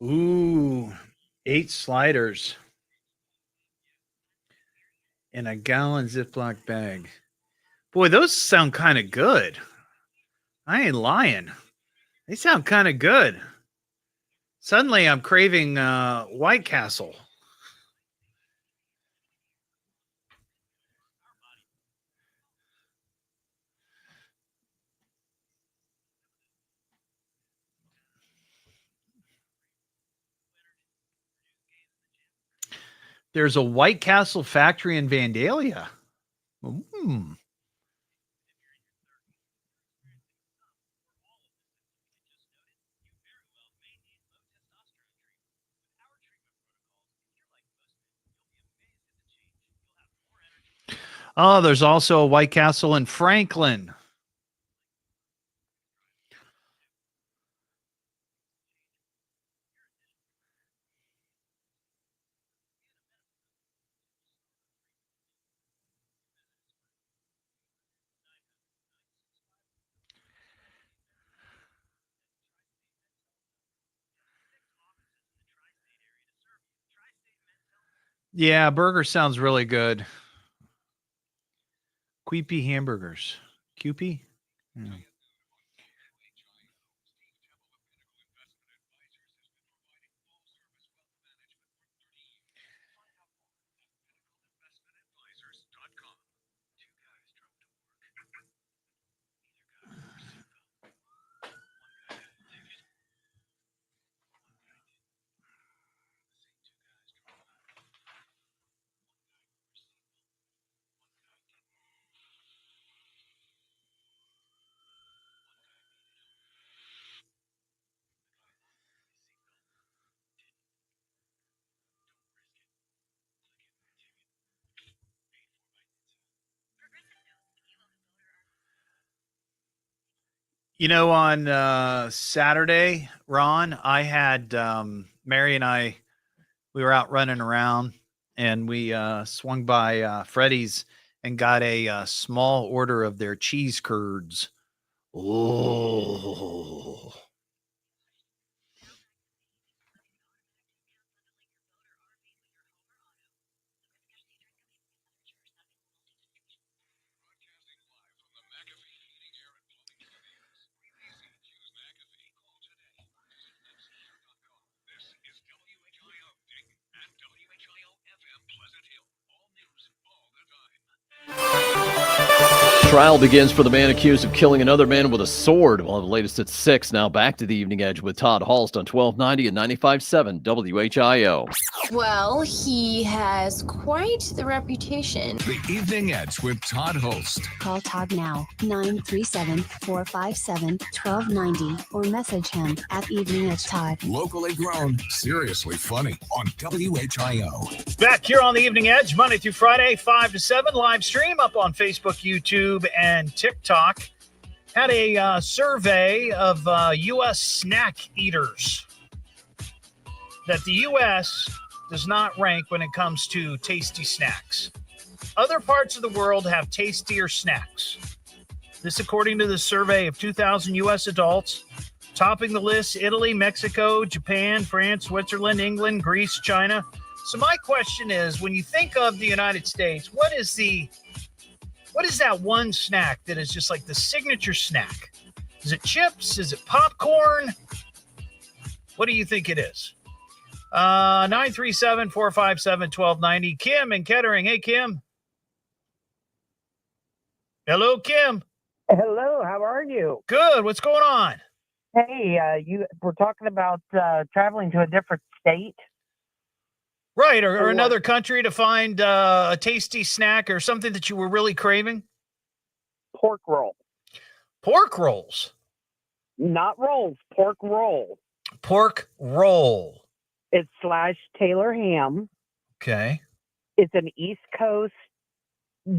Ooh, 8 sliders in a gallon Ziploc bag. Boy, those sound kind of good. I ain't lying. They sound kind of good. Suddenly I'm craving White Castle. There's a White Castle factory in Vandalia. Mm. Oh, there's also a White Castle in Franklin. Yeah, burger sounds really good. Queepy hamburgers. Cupie? Yeah. You know, on Saturday, Ron, I had Mary and I, we were out running around and we swung by Freddy's and got a small order of their cheese curds. Oh, Trial begins for the man accused of killing another man with a sword. Well, the latest at 6. Now back to the Evening Edge with Todd Hollst on 1290 and 95.7 WHIO. Well, he has quite the reputation. The Evening Edge with Todd Hollst. Call Todd now, 937-457-1290, or message him at Evening Edge Todd. Locally grown, seriously funny on WHIO. Back here on the Evening Edge, Monday through Friday, 5 to 7, live stream up on Facebook, YouTube, and TikTok. Had a survey of U.S. snack eaters that the U.S. does not rank when it comes to tasty snacks. Other parts of the world have tastier snacks. This according to the survey of 2,000 U.S. adults. Topping the list, Italy, Mexico, Japan, France, Switzerland, England, Greece, China. So my question is, when you think of the United States, what is that one snack that is just like the signature snack? Is it chips? Is it popcorn? What do you think it is? 937-457-1290. Kim in Kettering. Hey, Kim. Hello, Kim. Hello, how are you? Good. What's going on? Hey, we're talking about traveling to a different state. Right, or another country to find a tasty snack or something that you were really craving? Pork roll. Pork rolls? Not rolls, pork roll. Pork roll. It's / Taylor ham. Okay. It's an East Coast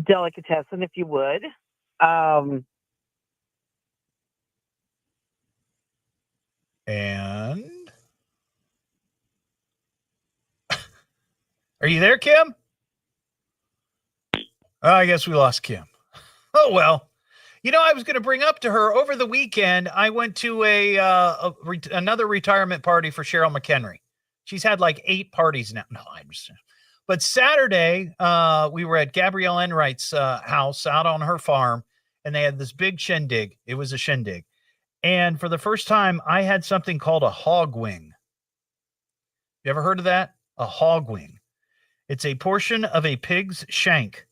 delicatessen, if you would. And are you there, Kim? Oh, I guess we lost Kim. Oh, well. You know, I was going to bring up to her over the weekend, I went to another retirement party for Cheryl McHenry. She's had like 8 parties now. No, I understand. But Saturday, we were at Gabrielle Enright's house out on her farm, and they had this big shindig. It was a shindig. And for the first time, I had something called a hog wing. You ever heard of that? A hog wing. It's a portion of a pig's shank,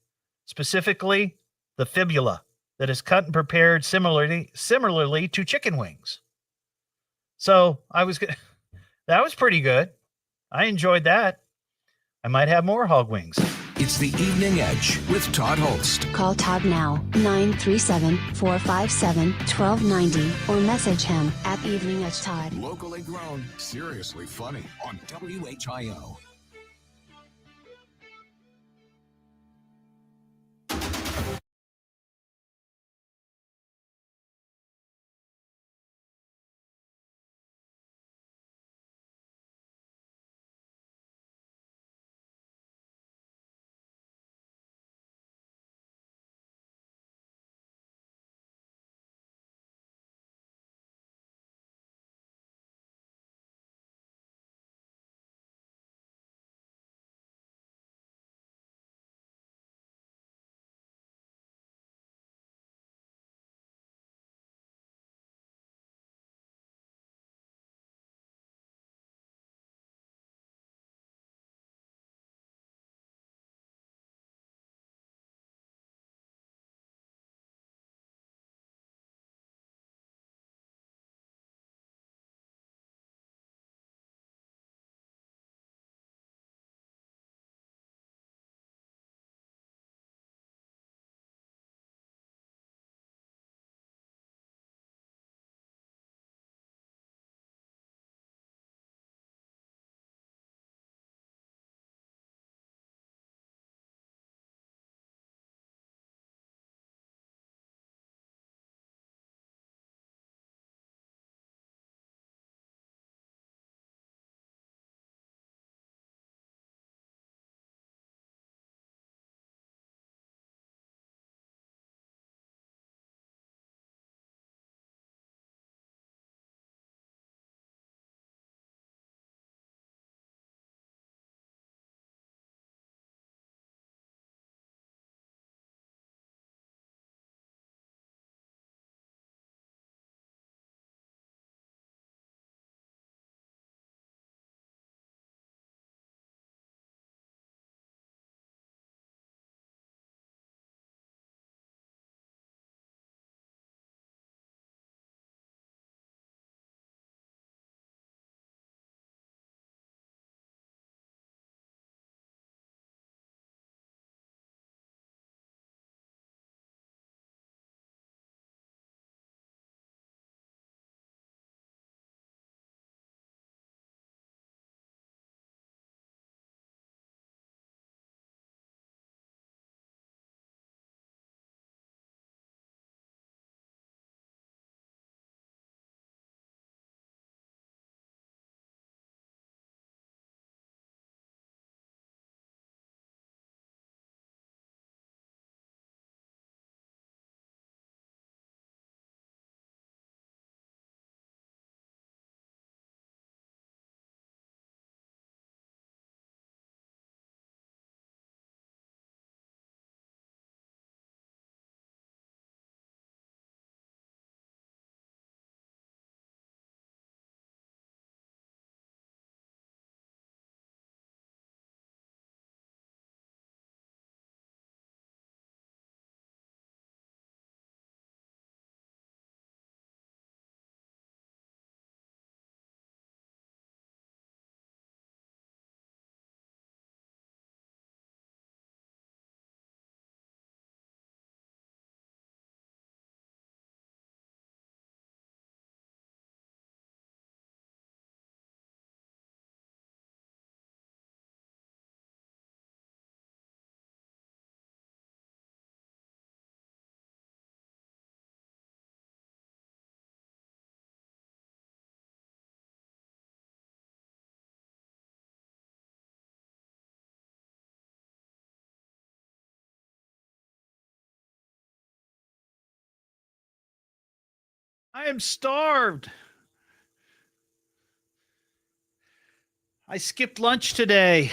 specifically the fibula, that is cut and prepared similarly to chicken wings. So that was pretty good. I enjoyed that. I might have more hog wings. It's the Evening Edge with Todd Hollst. Call Todd now, 937-457-1290, or message him at Evening Edge Todd. Locally grown, seriously funny on WHIO. I am starved. I skipped lunch today.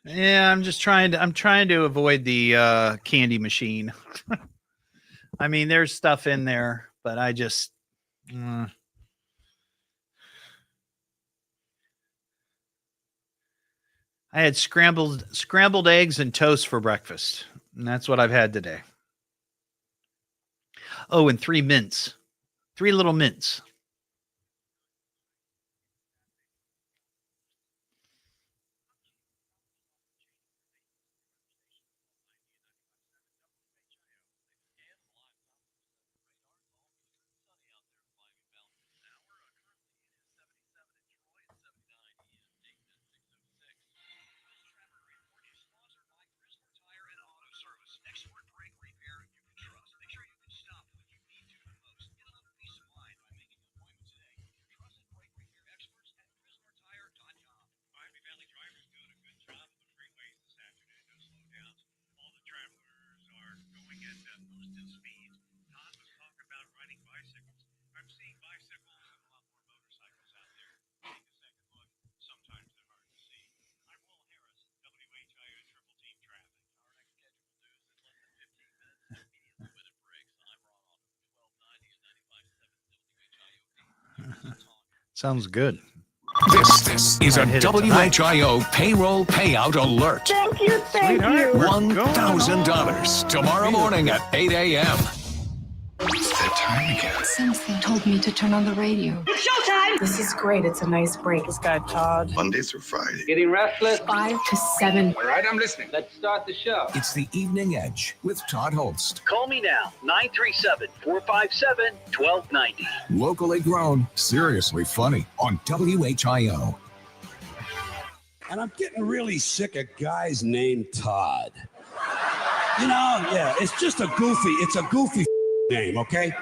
Yeah, I'm trying to avoid the candy machine. I mean, there's stuff in there, but I just I had scrambled eggs and toast for breakfast, and that's what I've had today. Oh, and 3 little mints. Sounds good. This is a WHIO payroll payout alert. Thank you, thank you. $1,000 tomorrow morning at 8 a.m. It's that time again. Something told me to turn on the radio. It's showtime. This is great. It's a nice break. This guy, Todd. Monday through Friday. Getting restless? 5 to 7. All right, I'm listening. Let's start the show. It's the Evening Edge with Todd Hollst. Call me now, 937-457-1290. Locally grown, seriously funny on WHIO. And I'm getting really sick of guys named Todd. You know, yeah, it's a goofy name, okay?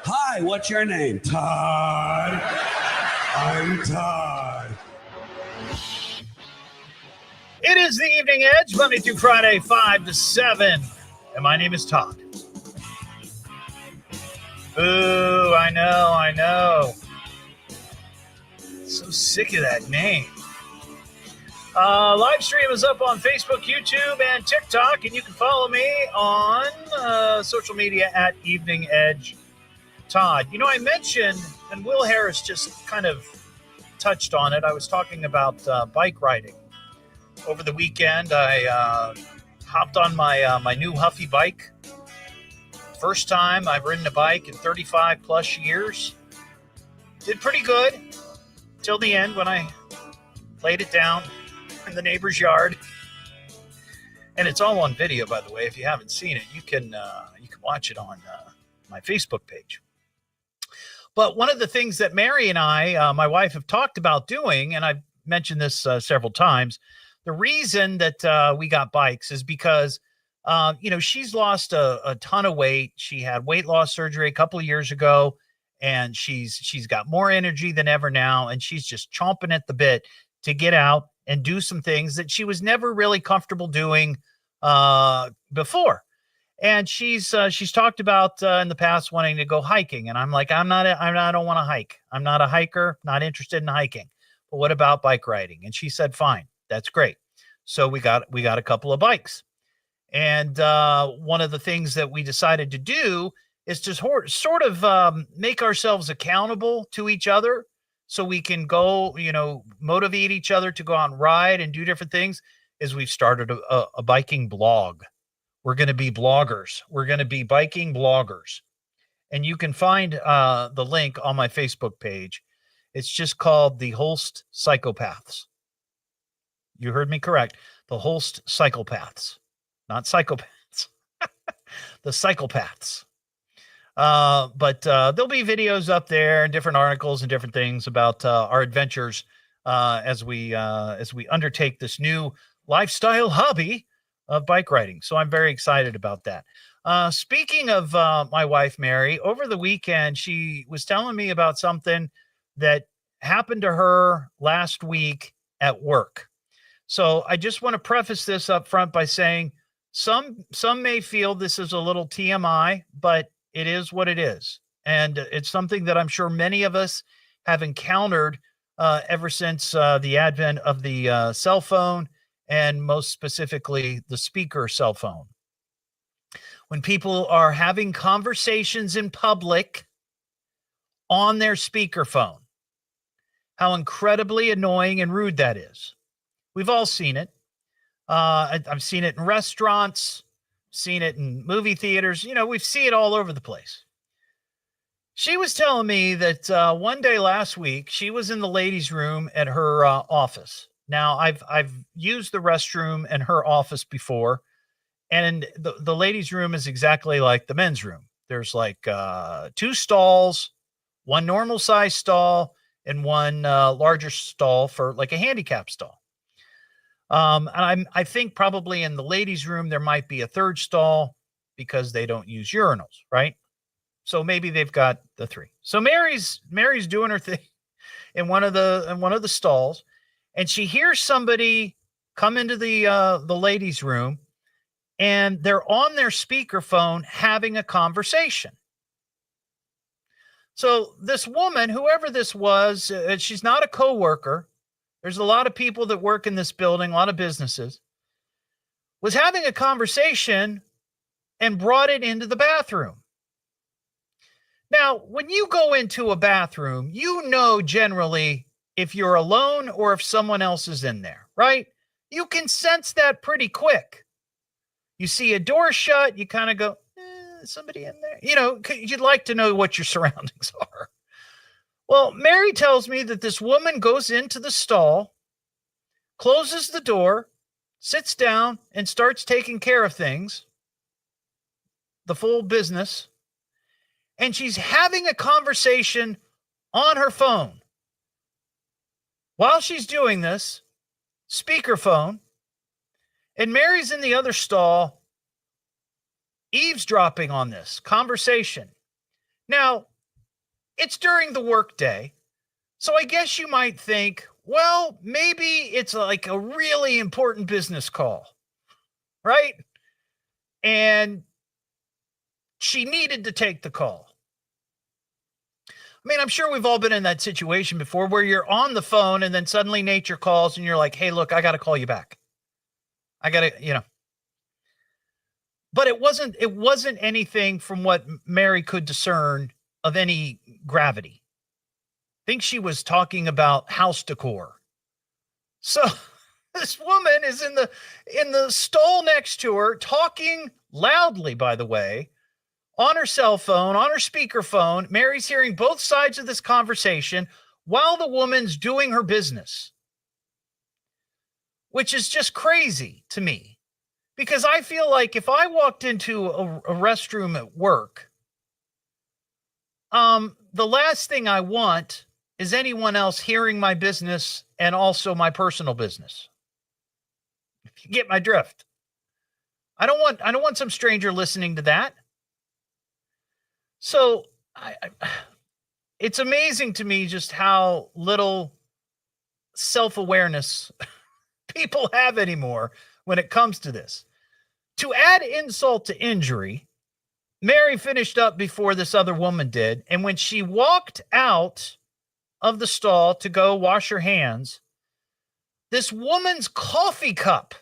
Hi, what's your name? Todd. I'm Todd. It is the Evening Edge, Monday through Friday, 5 to 7. And my name is Todd. Ooh, I know. So sick of that name. Live stream is up on Facebook, YouTube, and TikTok, and you can follow me on social media at Evening Edge Todd. You know, I mentioned, and Will Harris just kind of touched on it, I was talking about bike riding. Over the weekend, I hopped on my new Huffy bike. First time I've ridden a bike in 35 plus years. Did pretty good till the end when I laid it down in the neighbor's yard. And it's all on video, by the way. If you haven't seen it, you can watch it on my Facebook page. But one of the things that Mary and I, my wife, have talked about doing, and I've mentioned this several times, the reason that we got bikes is because, she's lost a ton of weight. She had weight loss surgery a couple of years ago, and she's got more energy than ever now, and she's just chomping at the bit to get out and do some things that she was never really comfortable doing before. And she's talked about in the past wanting to go hiking, and I'm like, I don't want to hike. I'm not a hiker, not interested in hiking. But what about bike riding? And she said, fine, that's great. So we got a couple of bikes, and one of the things that we decided to do is to sort of make ourselves accountable to each other, so we can go, motivate each other to go out and ride and do different things. Is we've started a biking blog. We're going to be bloggers. We're going to be biking bloggers. And you can find the link on my Facebook page. It's just called the Hollst Psychopaths. You heard me correct. The Hollst Psychopaths, not psychopaths. The Psychopaths. But there'll be videos up there and different articles and different things about our adventures as we undertake this new lifestyle hobby of bike riding. So I'm very excited about that. Speaking of my wife, Mary, over the weekend, she was telling me about something that happened to her last week at work. So I just want to preface this up front by saying some may feel this is a little TMI, but it is what it is. And it's something that I'm sure many of us have encountered ever since the advent of the cell phone, and most specifically the speaker cell phone. When people are having conversations in public on their speakerphone, how incredibly annoying and rude that is. We've all seen it. I've seen it in restaurants, seen it in movie theaters. We see it all over the place. She was telling me that one day last week, she was in the ladies' room at her office. Now, I've used the restroom in her office before, and the ladies' room is exactly like the men's room. There's like 2 stalls, one normal size stall, and one larger stall for like a handicap stall. And I think probably in the ladies' room there might be a 3rd stall because they don't use urinals, right? So maybe they've got the 3. So Mary's doing her thing in one of the stalls. And she hears somebody come into the ladies' room, and they're on their speakerphone having a conversation. So this woman, whoever this was, she's not a coworker. There's a lot of people that work in this building, a lot of businesses, was having a conversation and brought it into the bathroom. Now, when you go into a bathroom, generally if you're alone or if someone else is in there, right? You can sense that pretty quick. You see a door shut, you kind of go, somebody in there? You'd like to know what your surroundings are. Well, Mary tells me that this woman goes into the stall, closes the door, sits down, and starts taking care of things, the full business, and she's having a conversation on her phone. While she's doing this, speakerphone, and Mary's in the other stall eavesdropping on this conversation. Now, it's during the workday, so I guess you might think, well, maybe it's like a really important business call, right? And she needed to take the call. I mean, I'm sure we've all been in that situation before where you're on the phone and then suddenly nature calls and you're like, hey, look, I got to call you back. I got to, But it wasn't anything from what Mary could discern of any gravity. I think she was talking about house decor. So this woman is in the stall next to her, talking loudly, by the way, on her cell phone, on her speakerphone. Mary's hearing both sides of this conversation while the woman's doing her business, which is just crazy to me, because I feel like if I walked into a restroom at work, the last thing I want is anyone else hearing my business and also my personal business. If you get my drift. I don't want some stranger listening to that. So it's amazing to me just how little self-awareness people have anymore when it comes to this. To add insult to injury, Mary finished up before this other woman did. And when she walked out of the stall to go wash her hands, this woman's coffee cup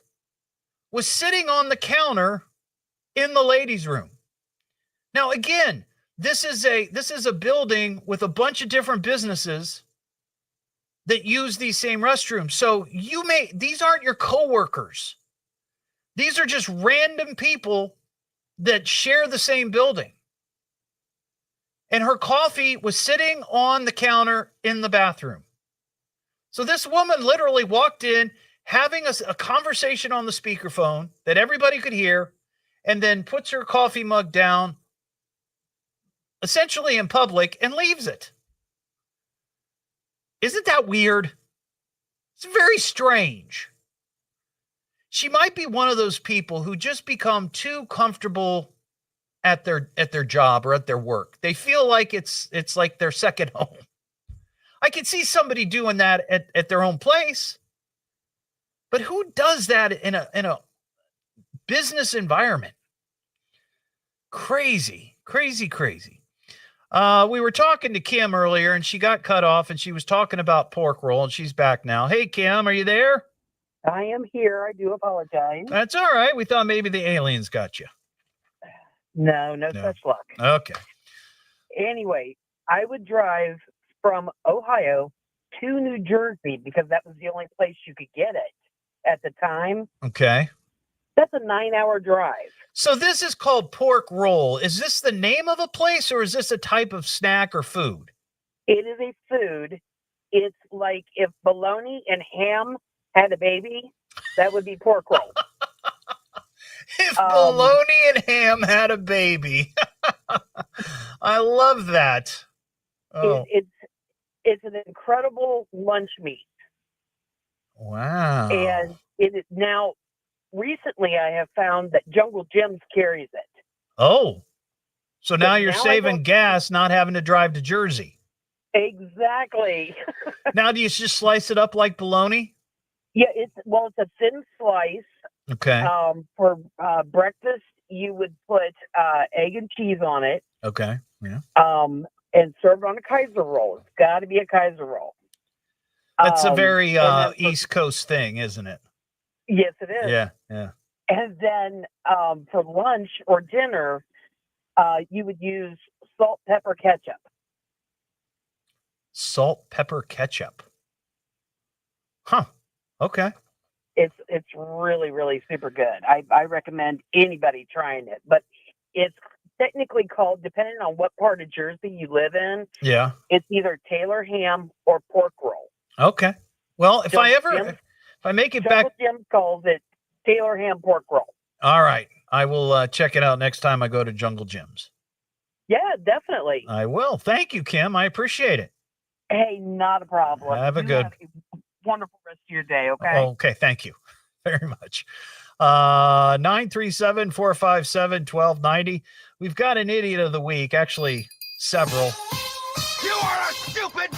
was sitting on the counter in the ladies' room. Now, again, this is a building with a bunch of different businesses that use these same restrooms. So these aren't your coworkers. These are just random people that share the same building. And her coffee was sitting on the counter in the bathroom. So this woman literally walked in, having a conversation on the speakerphone that everybody could hear, and then puts her coffee mug down, essentially in public, and leaves it. Isn't that weird? It's very strange. She might be one of those people who just become too comfortable at their job or at their work. They feel like it's like their second home. I can see somebody doing that at their own place. But who does that in a business environment? Crazy, crazy, crazy. We were talking to Kim earlier, and she got cut off, and she was talking about pork roll, and she's back now. Hey, Kim, are you there? I am here. I do apologize. That's all right. We thought maybe the aliens got you. No such luck. Okay. Anyway, I would drive from Ohio to New Jersey because that was the only place you could get it at the time. Okay. That's a 9-hour drive. So this is called pork roll. Is this the name of a place, or is this a type of snack or food? It is a food. It's like if bologna and ham had a baby, that would be pork roll. If bologna and ham had a baby. I love that. Oh. It's an incredible lunch meat. Wow. And it is now, recently I have found that Jungle Jim's carries it. Oh. So now you're now saving gas, not having to drive to Jersey. Exactly. Now, do you just slice it up like bologna? Yeah, it's a thin slice. Okay. For breakfast, you would put egg and cheese on it. Okay. Yeah. And serve it on a Kaiser roll. It's got to be a Kaiser roll. That's a very East Coast thing, isn't it? Yes, it is. Yeah. Yeah. And then for lunch or dinner, you would use salt, pepper, ketchup. Salt, pepper, ketchup. Huh. Okay. It's really, really super good. I recommend anybody trying it. But it's technically called, depending on what part of Jersey you live in, yeah, it's either Taylor ham or pork roll. Okay. Well, if I make it back, Jim calls it Taylor ham pork roll. All right. I will check it out next time I go to Jungle Jim's. Yeah, definitely. I will. Thank you, Kim. I appreciate it. Hey, not a problem. Have a wonderful rest of your day, okay? Okay, thank you very much. 937-457-1290. We've got an idiot of the week, actually several. You are a stupid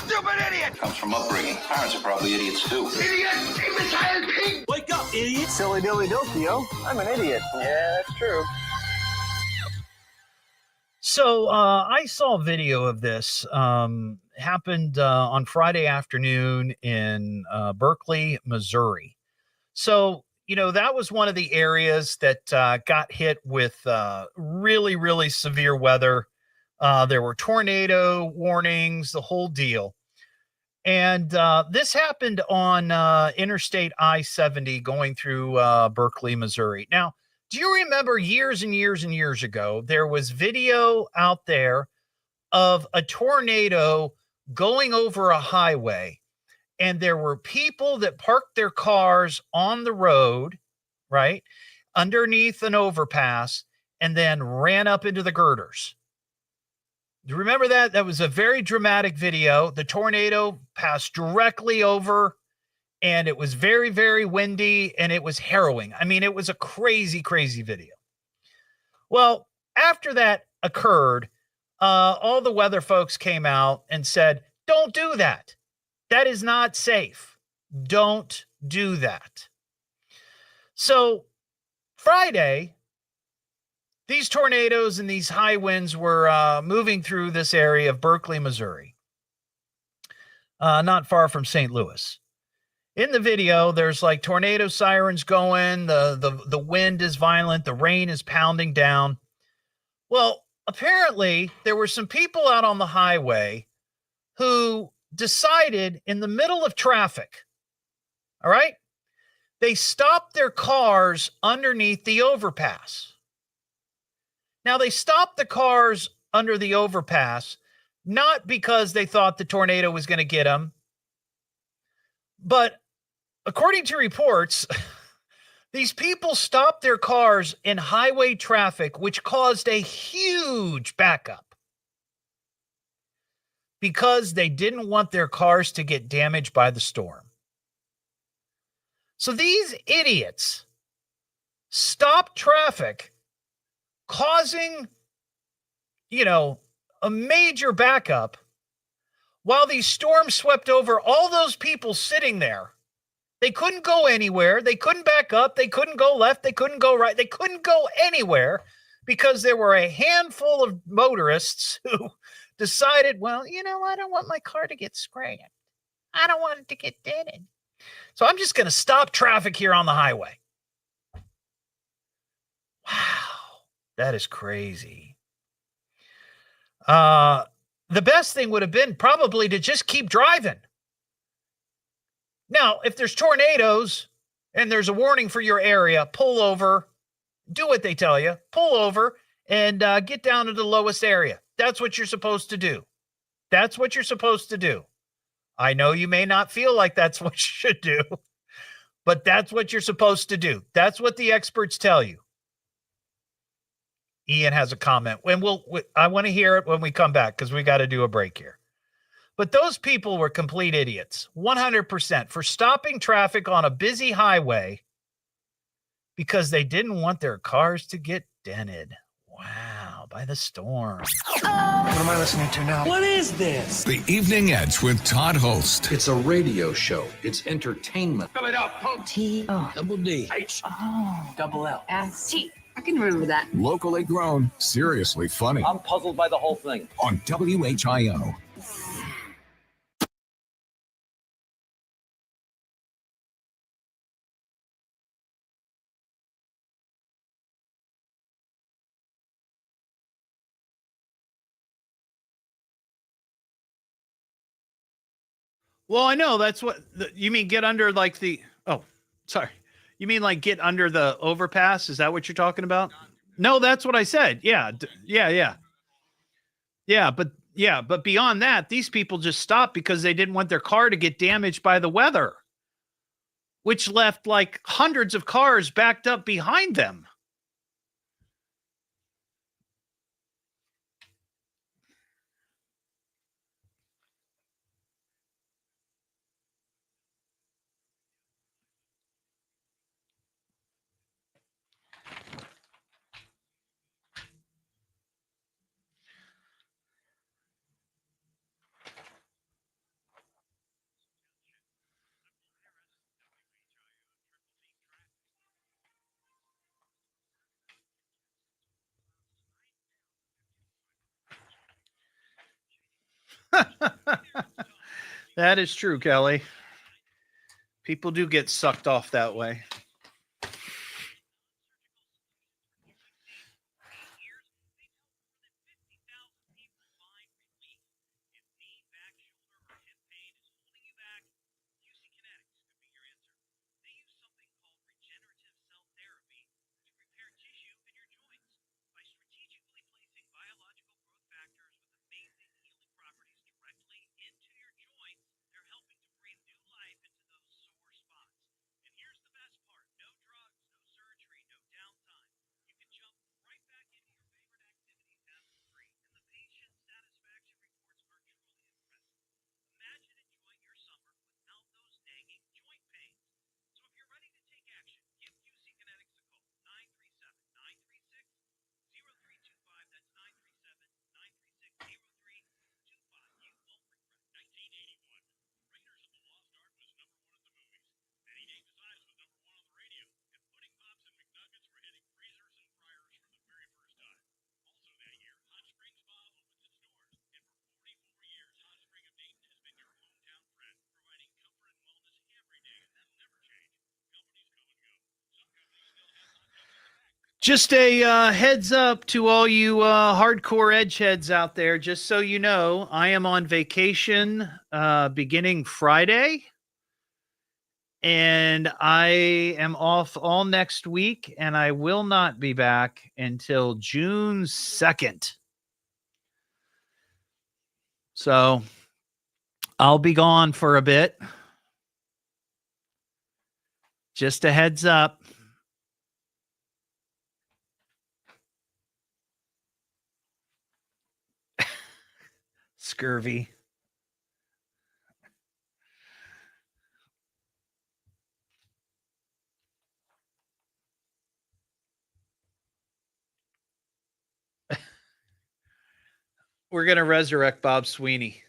idiot! Comes from upbringing. Parents are probably idiots too. Idiot! Imbecile pig! Wake up, idiot! Silly dilly dokio. I'm an idiot. Yeah, that's true. So I saw a video of this. Happened on Friday afternoon in Berkeley, Missouri. So, that was one of the areas that got hit with really, really severe weather. There were tornado warnings, the whole deal. And this happened on Interstate I-70 going through Berkeley, Missouri. Now, do you remember years and years and years ago, there was video out there of a tornado going over a highway, and there were people that parked their cars on the road, right, underneath an overpass, and then ran up into the girders. Do you remember that? That was a very dramatic video. The tornado passed directly over, and it was very, very windy, and it was harrowing. I mean, it was a crazy, crazy video. Well, after that occurred, all the weather folks came out and said, don't do that. That is not safe. Don't do that. So Friday, These tornadoes and these high winds were moving through this area of Berkeley, Missouri, not far from St. Louis. In the video, there's like tornado sirens going. The wind is violent. The rain is pounding down. Well, apparently, there were some people out on the highway who decided in the middle of traffic, all right, they stopped their cars underneath the overpass. Now, they stopped the cars under the overpass, not because they thought the tornado was going to get them, but according to reports, these people stopped their cars in highway traffic, which caused a huge backup because they didn't want their cars to get damaged by the storm. So these idiots stopped traffic, causing, a major backup while these storms swept over all those people sitting there. They couldn't go anywhere. They couldn't back up. They couldn't go left. They couldn't go right. They couldn't go anywhere because there were a handful of motorists who decided, well, I don't want my car to get scratched. I don't want it to get dented. So I'm just going to stop traffic here on the highway. Wow. That is crazy. The best thing would have been probably to just keep driving. Now, if there's tornadoes and there's a warning for your area, pull over, do what they tell you, pull over and get down to the lowest area. That's what you're supposed to do. That's what you're supposed to do. I know you may not feel like that's what you should do, but that's what you're supposed to do. That's what the experts tell you. Ian has a comment. And I want to hear it when we come back because we got to do a break here. But those people were complete idiots, 100%, for stopping traffic on a busy highway because they didn't want their cars to get dented. Wow, by the storm. What am I listening to now? What is this? The Evening Edge with Todd Hollst. It's a radio show. It's entertainment. Fill it up, folks. T-O. Double D. H. Oh. Double L. S-T. I can remember that. Locally grown, seriously funny. I'm puzzled by the whole thing. On WHIO. Well, I know that's what you mean. Get under like the, sorry. You mean like get under the overpass? Is that what you're talking about? No, that's what I said. Yeah. But beyond that, these people just stopped because they didn't want their car to get damaged by the weather, which left like hundreds of cars backed up behind them. That is true, Kelly. People do get sucked off that way. Just a heads up to all you hardcore edge heads out there. Just so you know, I am on vacation beginning Friday. And I am off all next week, and I will not be back until June 2nd. So I'll be gone for a bit. Just a heads up. Scurvy. We're going to resurrect Bob Sweeney.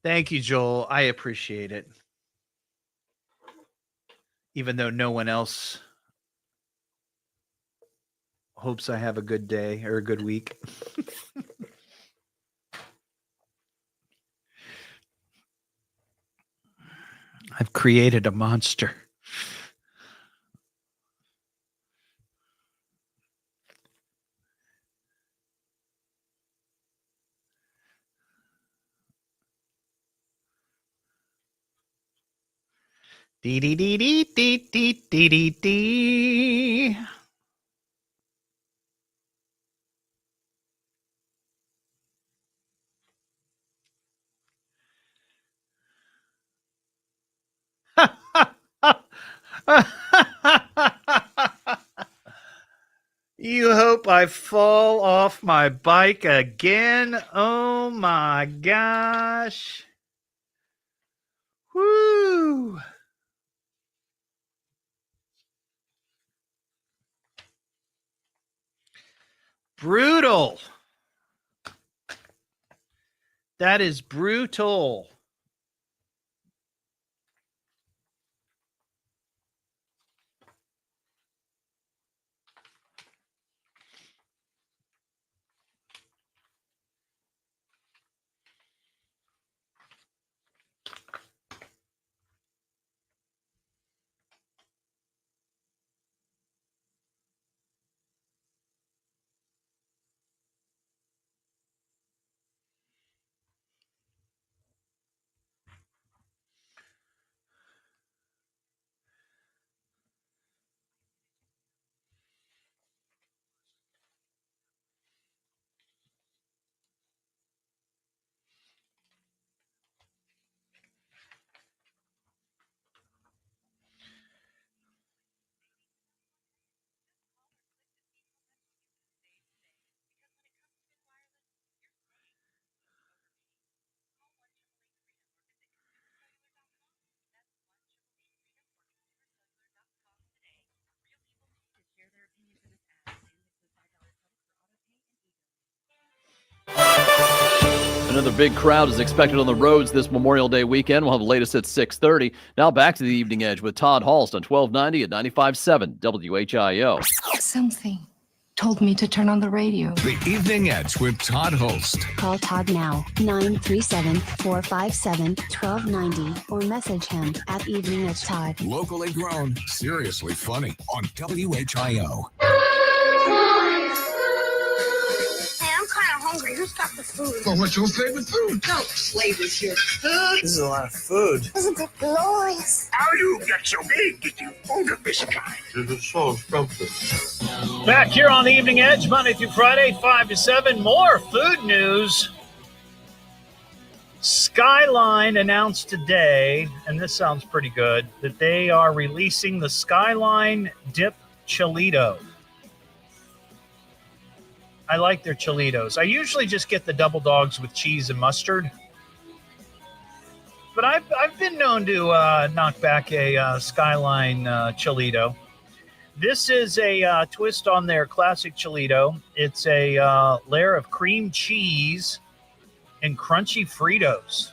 Thank you, Joel. I appreciate it. Even though no one else hopes I have a good day or a good week. I've created a monster. Dee dee dee dee dee dee dee dee dee. You hope I fall off my bike again? Oh my gosh. Woo. Brutal. That is brutal. Another big crowd is expected on the roads this Memorial Day weekend. We'll have the latest at 6:30. Now back to the Evening Edge with Todd Hollst on 1290 at 95.7 WHIO. Something told me to turn on the radio. The Evening Edge with Todd Hollst. Call Todd now, 937-457-1290, or message him at Evening Edge Todd. Locally grown, seriously funny on WHIO. Hungry. Who's got the food? Well, what's your favorite food? Don't play with your food. This is a lot of food. Isn't it glorious? How you get so big that you own a fish guy? This is so scrumptious. Back here on the Evening Edge, Monday through Friday, 5 to 7. More food news. Skyline announced today, and this sounds pretty good, that they are releasing the Skyline Dip Chilito. I like their Chilitos. I usually just get the double dogs with cheese and mustard. But I've been known to knock back a Skyline Chilito. This is a twist on their classic Chilito. It's a layer of cream cheese and crunchy Fritos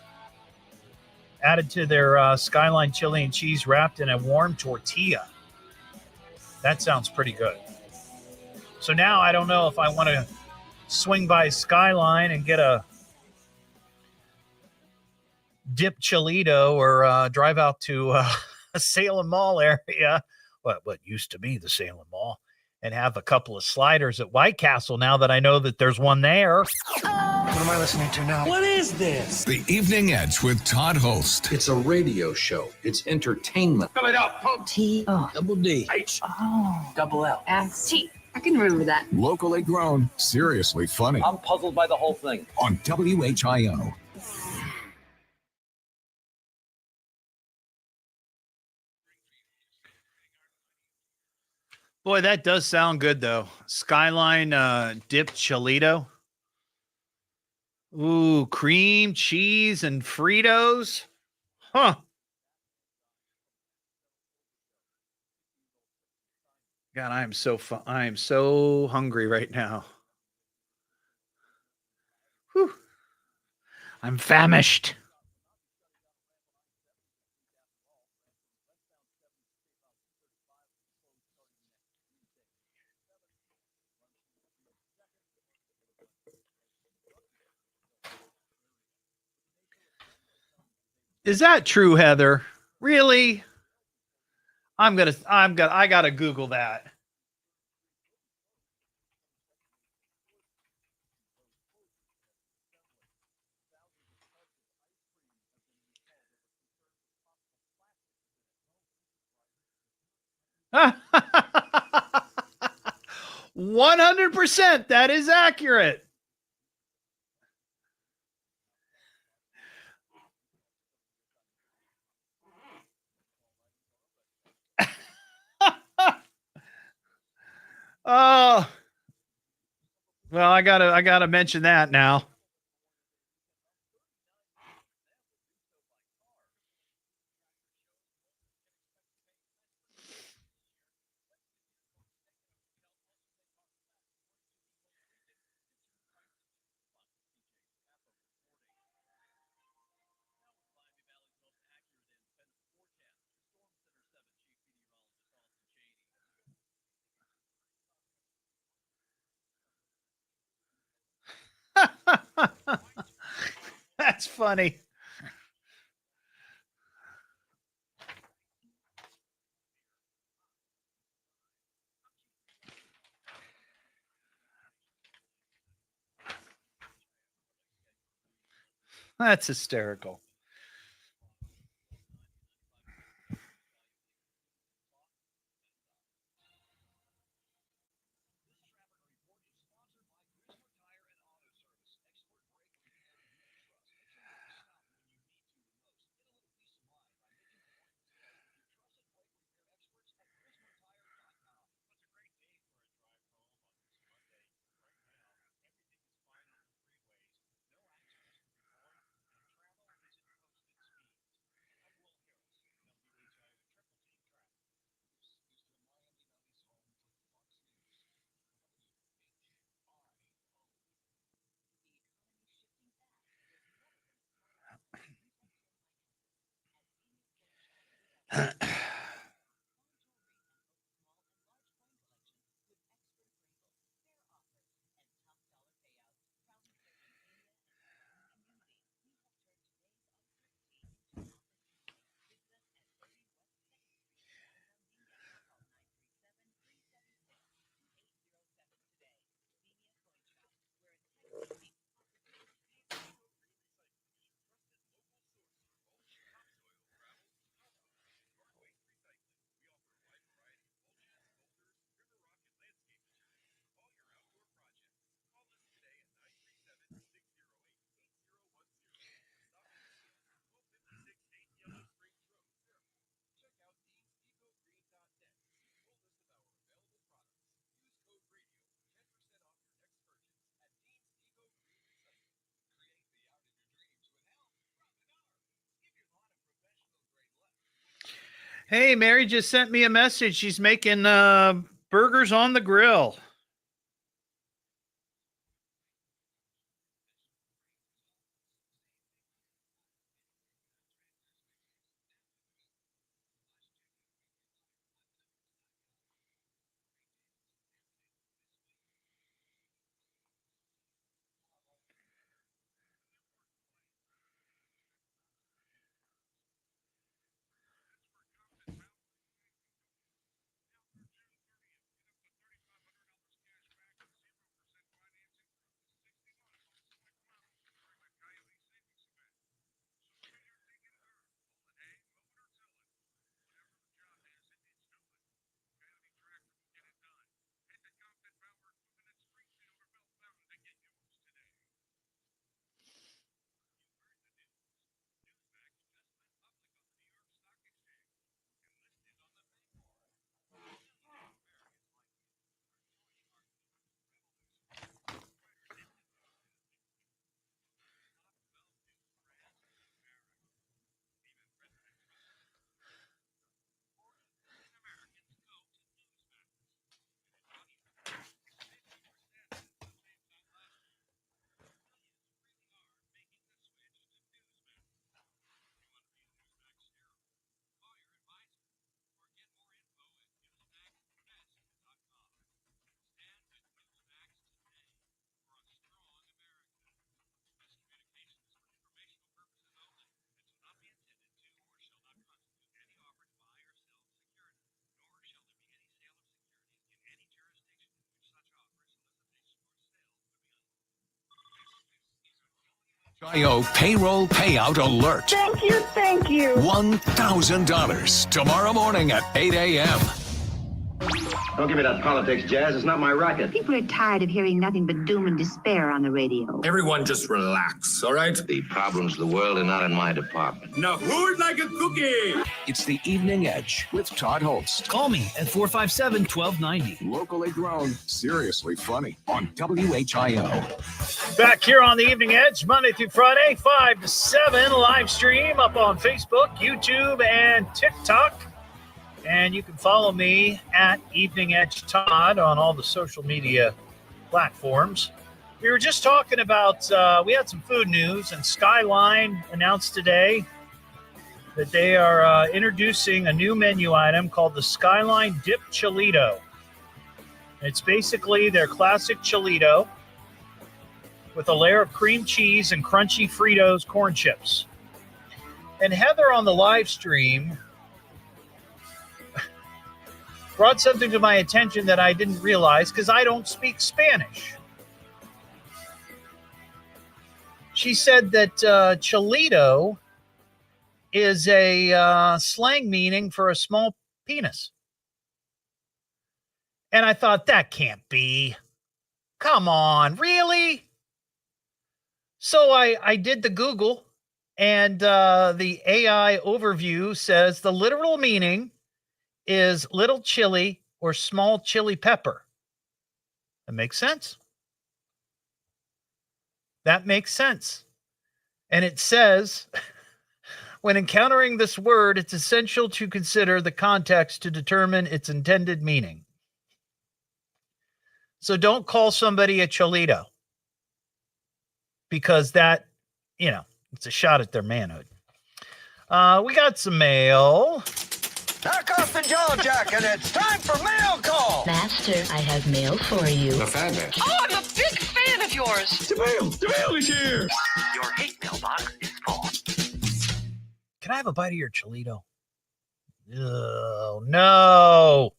added to their Skyline chili and cheese wrapped in a warm tortilla. That sounds pretty good. So now I don't know if I want to swing by Skyline and get a dip Cholito or drive out to a Salem Mall area, what used to be the Salem Mall, and have a couple of sliders at White Castle now that I know that there's one there. What am I listening to now? What is this? The Evening Edge with Todd Hollst. It's a radio show. It's entertainment. Fill it up. T-O. Double D. H. Oh. Double L. S-T. I can remember that. Locally grown, seriously funny. I'm puzzled by the whole thing. On WHIO. Boy, that does sound good, though. Skyline dipped Cholito. Ooh, cream, cheese, and Fritos. Huh. God, I am so hungry right now. Whew. I'm famished. Is that true, Heather? Really? I gotta Google that. Ah, 100%. That is accurate. Oh, well, I gotta mention that now. That's funny. That's hysterical. Hey, Mary just sent me a message. She's making burgers on the grill. HIO payroll payout alert. Thank you, thank you. $1,000 tomorrow morning at 8 a.m. Don't give me that politics, Jazz. It's not my racket. People are tired of hearing nothing but doom and despair on the radio. Everyone just relax, all right? The problems of the world are not in my department. Now, who'd like a cookie? It's the Evening Edge with Todd Hollst. Call me at 457-1290. Locally grown, seriously funny on WHIO. Back here on the Evening Edge, Monday through Friday, 5 to 7, live stream up on Facebook, YouTube, and TikTok. And you can follow me at Evening Edge Todd on all the social media platforms. We were just talking about, we had some food news, and Skyline announced today that they are introducing a new menu item called the Skyline Dip Chilito. It's basically their classic Chilito with a layer of cream cheese and crunchy Fritos corn chips. And Heather on the live stream brought something to my attention that I didn't realize because I don't speak Spanish. She said that Chilito is a slang meaning for a small penis. And I thought, that can't be. Come on, really? So I did the Google, and the AI overview says the literal meaning is little chili or small chili pepper. That makes sense. That makes sense. And it says, when encountering this word, it's essential to consider the context to determine its intended meaning. So don't call somebody a Cholito, because that, it's a shot at their manhood. We got some mail. Knock off the jaw jacket. It's time for mail call. Master, I have mail for you. The fan man. Oh, I'm a big fan of yours. The mail is here. Your hate mailbox is full. Can I have a bite of your Cholito? Oh, no.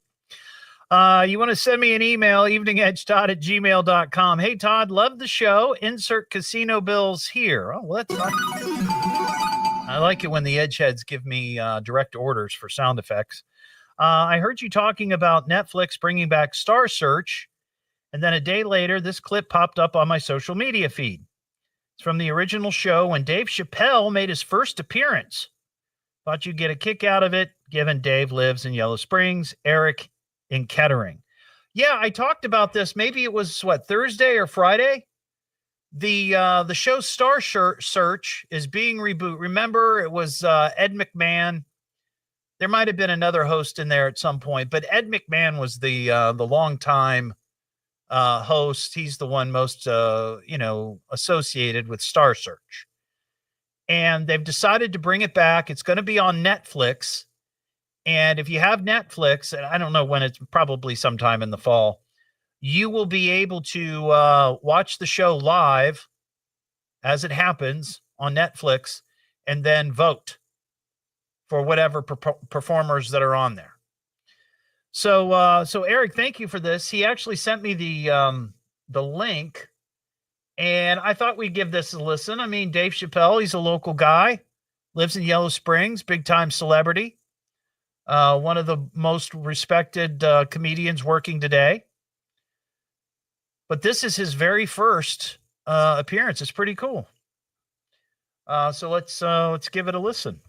You want to send me an email, eveningedgetodd@gmail.com. Hey, Todd, love the show. Insert casino bills here. Oh, well, that's not... I like it when the Edgeheads give me direct orders for sound effects. I heard you talking about Netflix bringing back Star Search, and then a day later, this clip popped up on my social media feed. It's from the original show when Dave Chappelle made his first appearance. Thought you'd get a kick out of it, given Dave lives in Yellow Springs, Eric in Kettering. Yeah, I talked about this. Maybe it was, Thursday or Friday? The show Star Search is being rebooted. Remember, it was Ed McMahon. There might have been another host in there at some point, but Ed McMahon was the longtime host. He's the one most associated with Star Search, and they've decided to bring it back. It's going to be on Netflix, and if you have Netflix, and I don't know when, it's probably sometime in the fall, you will be able to watch the show live as it happens on Netflix, and then vote for whatever performers that are on there. So Eric, thank you for this. He actually sent me the link, and I thought we'd give this a listen. I mean, Dave Chappelle, he's a local guy, lives in Yellow Springs, big time celebrity, one of the most respected comedians working today. But this is his very first appearance. It's pretty cool. So let's give it a listen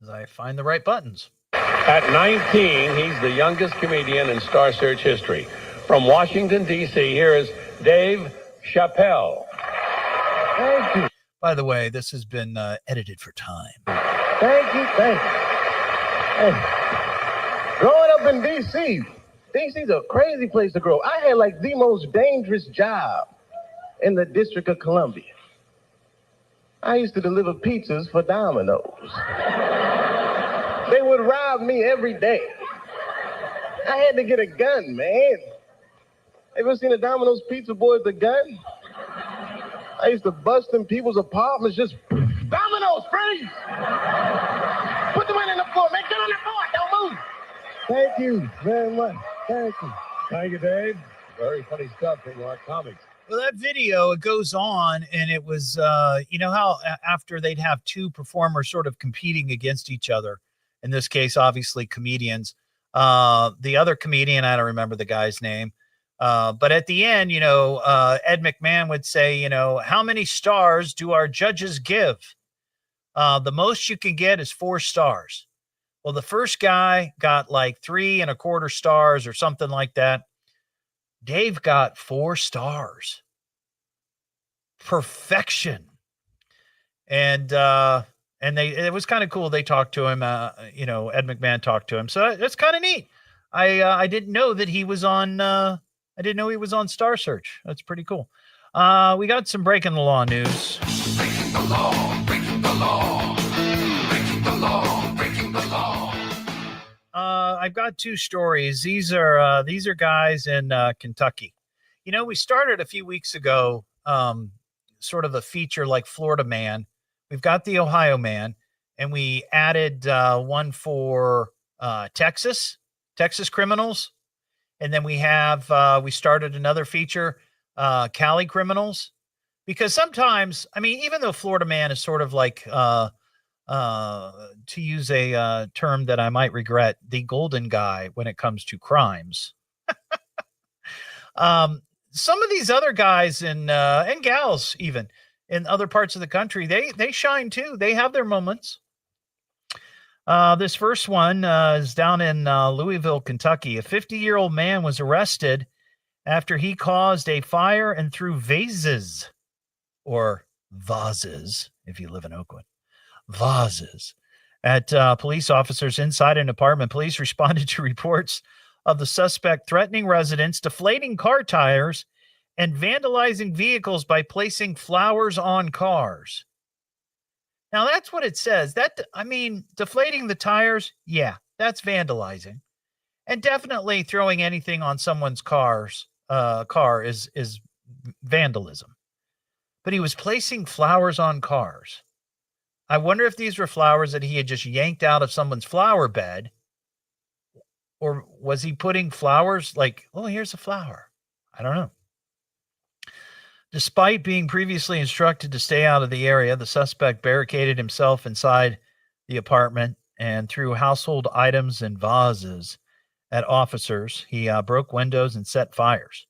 as I find the right buttons. At 19, he's the youngest comedian in Star Search history. From Washington, D.C., here is Dave Chappelle. Thank you. By the way, this has been edited for time. Thank you. Hey, growing up in D.C., D.C.'s a crazy place to grow. I had the most dangerous job in the District of Columbia. I used to deliver pizzas for Domino's. They would rob me every day. I had to get a gun, man. Ever seen a Domino's pizza boy with a gun? I used to bust in people's apartments, just Domino's, freeze! Put the money on the floor, man, get on the floor, don't move! Thank you very much. Thank you. Thank you, Dave. Very funny stuff in our comics. Well, that video, it goes on, and it was, you know how after they'd have two performers sort of competing against each other, in this case, obviously comedians. The other comedian, I don't remember the guy's name, but at the end, Ed McMahon would say, how many stars do our judges give? The most you can get is 4 stars. Well, the first guy got like 3 1/4 stars or something like that. Dave got 4 stars. Perfection. And it was kind of cool. They talked to him, Ed McMahon talked to him. So that's kind of neat. I didn't know that he was on, I didn't know he was on Star Search. That's pretty cool. We got some breaking the law news. Breaking the law, breaking the law, breaking the law, breaking the law. I've got 2 stories. These are guys in Kentucky. We started a few weeks ago, sort of a feature like Florida Man. We've got the Ohio Man, and we added one for Texas criminals. And then we started another feature, Cali criminals, because sometimes, even though Florida Man is sort of like, to use a term that I might regret, the golden guy when it comes to crimes. Some of these other guys and gals, even in other parts of the country, they shine too. They have their moments. This first one is down in Louisville, Kentucky. A 50-year-old man was arrested after he caused a fire and threw vases, or vases, if you live in Oakland. Vases at police officers inside an apartment. Police responded to reports of the suspect threatening residents, deflating car tires, and vandalizing vehicles by placing flowers on cars. Now, that's what it says. Deflating the tires, yeah, that's vandalizing. And definitely throwing anything on someone's car is vandalism. But he was placing flowers on cars. I wonder if these were flowers that he had just yanked out of someone's flower bed, or was he putting flowers like, oh, here's a flower? I don't know. Despite being previously instructed to stay out of the area, the suspect barricaded himself inside the apartment and threw household items and vases at officers. He broke windows and set fires.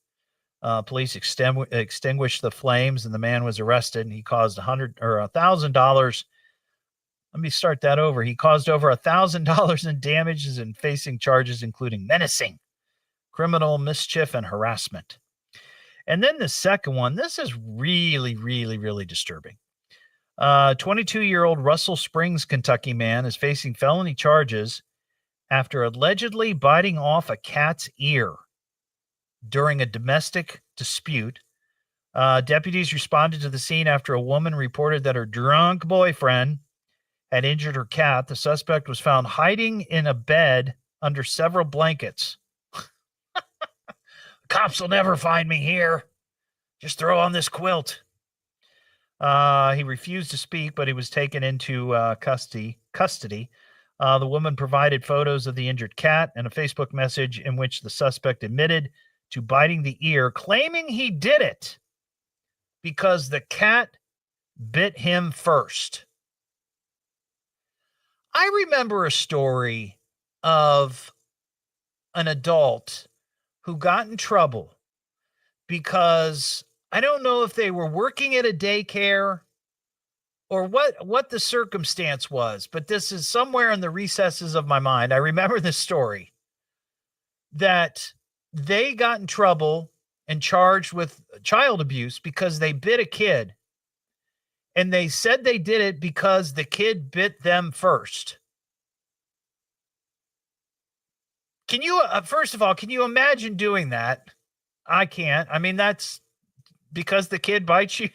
Police extinguished the flames, and the man was arrested, and he caused $1,000. Let me start that over. He caused over $1,000 in damages and facing charges including menacing, criminal mischief, and harassment. And then the second one, this is really, really, really disturbing. 22-year-old Russell Springs, Kentucky man is facing felony charges after allegedly biting off a cat's ear during a domestic dispute. Deputies responded to the scene after a woman reported that her drunk boyfriend had injured her cat. The suspect was found hiding in a bed under several blankets. Cops will never find me here. Just throw on this quilt. He refused to speak, but he was taken into custody. The woman provided photos of the injured cat and a Facebook message in which the suspect admitted to biting the ear, claiming he did it because the cat bit him first. I remember a story of an adult who got in trouble because I don't know if they were working at a daycare or what the circumstance was, but this is somewhere in the recesses of my mind. I remember this story that they got in trouble and charged with child abuse because they bit a kid, and they said they did it because the kid bit them first. Can you, first of all, can you imagine doing that? I can't. That's because the kid bites you,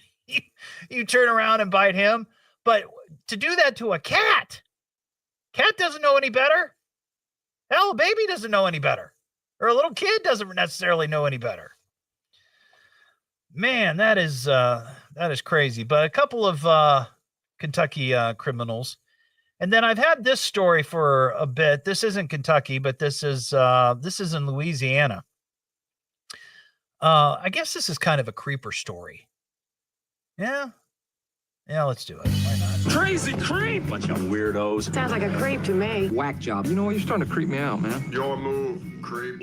you turn around and bite him. But to do that to a cat doesn't know any better. Hell, a baby doesn't know any better. Or a little kid doesn't necessarily know any better. Man, that is crazy. But a couple of Kentucky criminals. And then I've had this story for a bit. This isn't Kentucky, but this is in Louisiana. I guess this is kind of a creeper story. Yeah. Yeah, let's do it. Why not? Crazy creep! Bunch of weirdos. Sounds like a creep to me. Whack job. You know what? You're starting to creep me out, man. Your move, creep.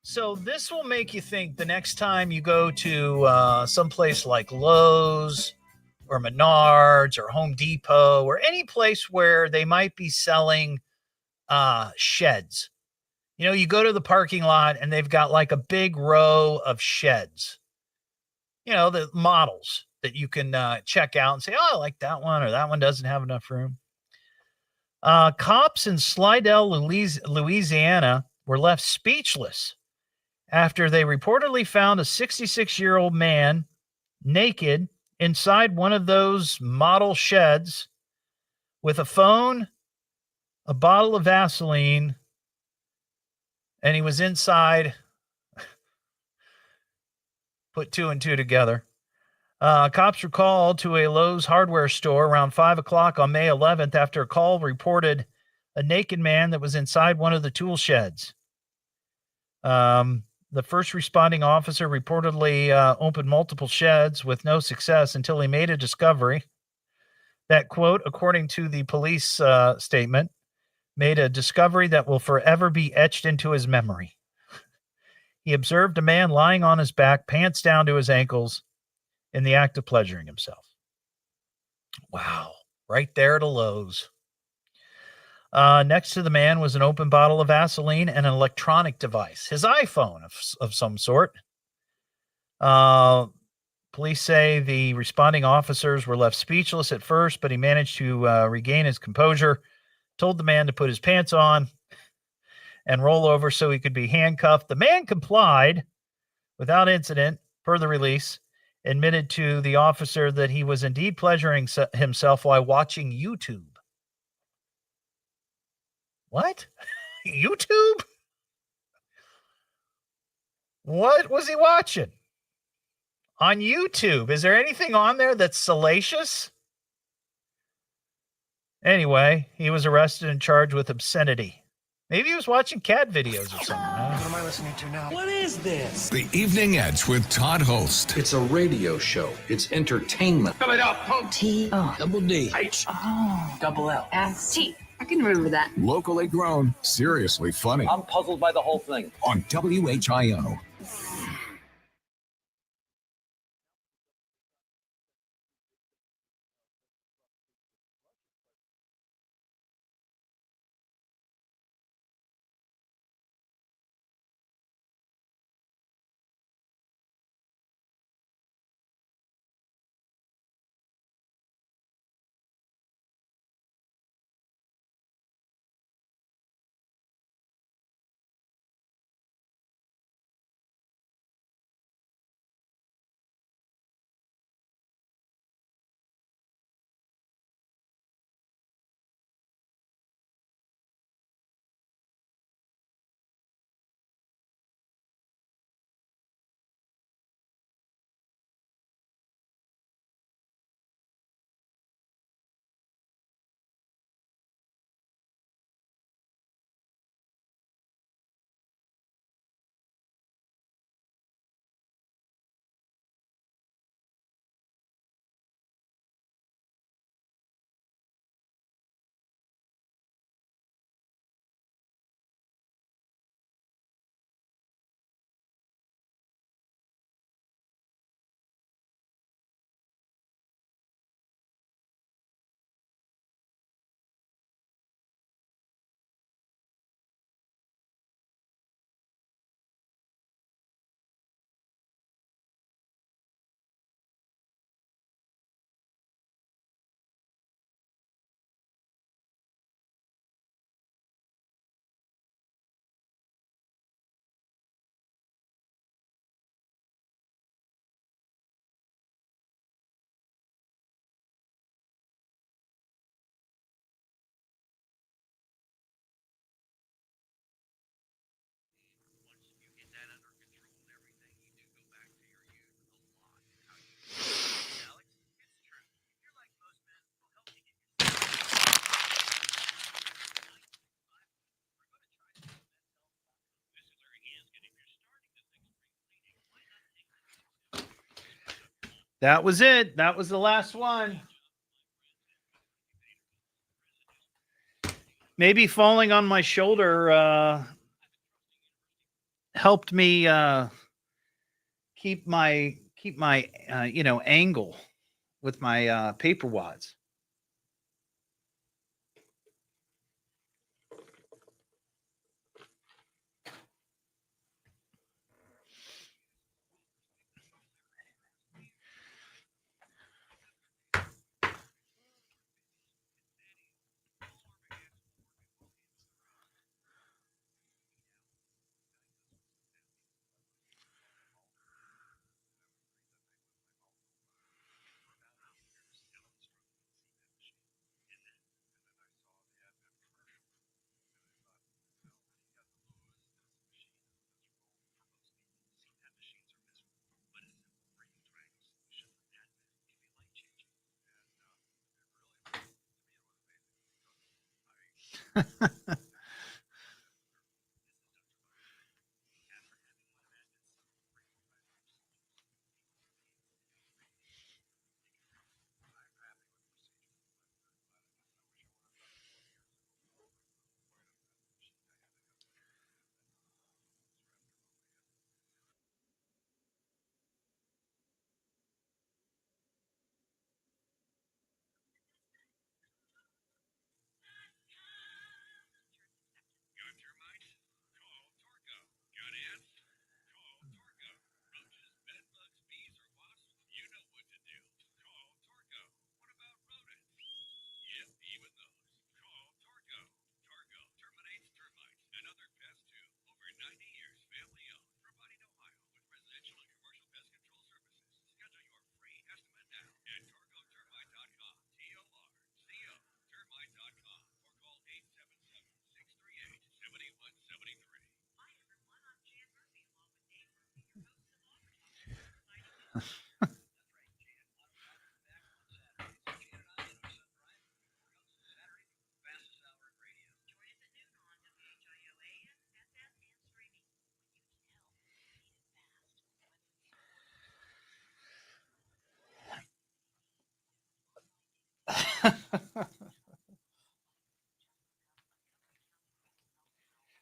So this will make you think the next time you go to someplace like Lowe's or Menards or Home Depot or any place where they might be selling sheds. You know, you go to the parking lot and they've got like a big row of sheds. You know, the models that you can check out and say, oh, I like that one, or that one doesn't have enough room. Cops in Slidell, Louisiana were left speechless after they reportedly found a 66-year-old man naked inside one of those model sheds with a phone, a bottle of Vaseline, and he was inside. Put two and two together. Cops were called to a Lowe's hardware store around 5 o'clock on May 11th after a call reported a naked man that was inside one of the tool sheds. The first responding officer reportedly opened multiple sheds with no success until he made a discovery that, quote, according to the police statement, made a discovery that will forever be etched into his memory. He observed a man lying on his back, pants down to his ankles, in the act of pleasuring himself. Wow. Right there at a Lowe's. Next to the man was an open bottle of Vaseline and an electronic device, his iPhone of some sort. Police say the responding officers were left speechless at first, but he managed to regain his composure, told the man to put his pants on and roll over so he could be handcuffed. The man complied without incident, per the release, admitted to the officer that he was indeed pleasuring himself while watching YouTube. What? YouTube? What was he watching? On YouTube? Is there anything on there that's salacious? Anyway, he was arrested and charged with obscenity. Maybe he was watching cat videos or something. What am I listening to now? What is this? The Evening Edge with Todd Hollst. It's a radio show. It's entertainment. Fill it up, punk. T-O. Double D. H. Oh. Double L. S-T. I can remember that. Locally grown, seriously funny. I'm puzzled by the whole thing. On WHIO. That was it. That was the last one. Maybe falling on my shoulder helped me keep my angle with my paper wads.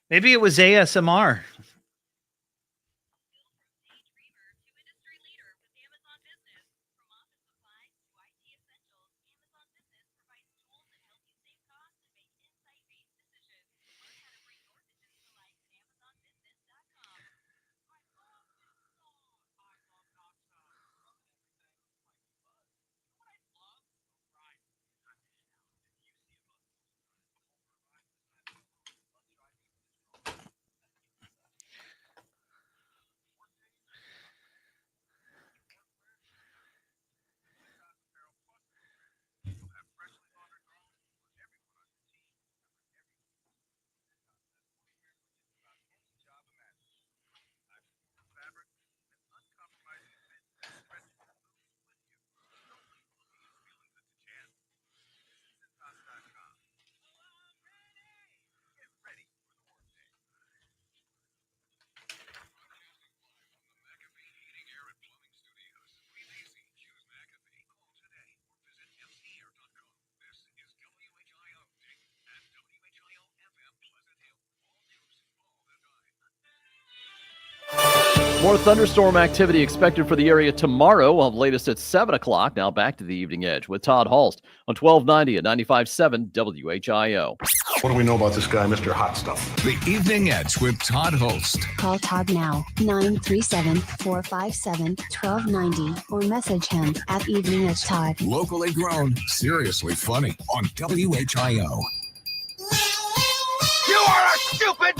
Maybe it was ASMR. More thunderstorm activity expected for the area tomorrow. We'll have the latest at 7 o'clock. Now back to the Evening Edge with Todd Hollst on 1290 at 95.7 WHIO. What do we know about this guy, Mr. Hot Stuff? The Evening Edge with Todd Hollst. Call Todd now, 937-457-1290, or message him at Evening Edge Todd. Locally grown, seriously funny on WHIO. You are a stupid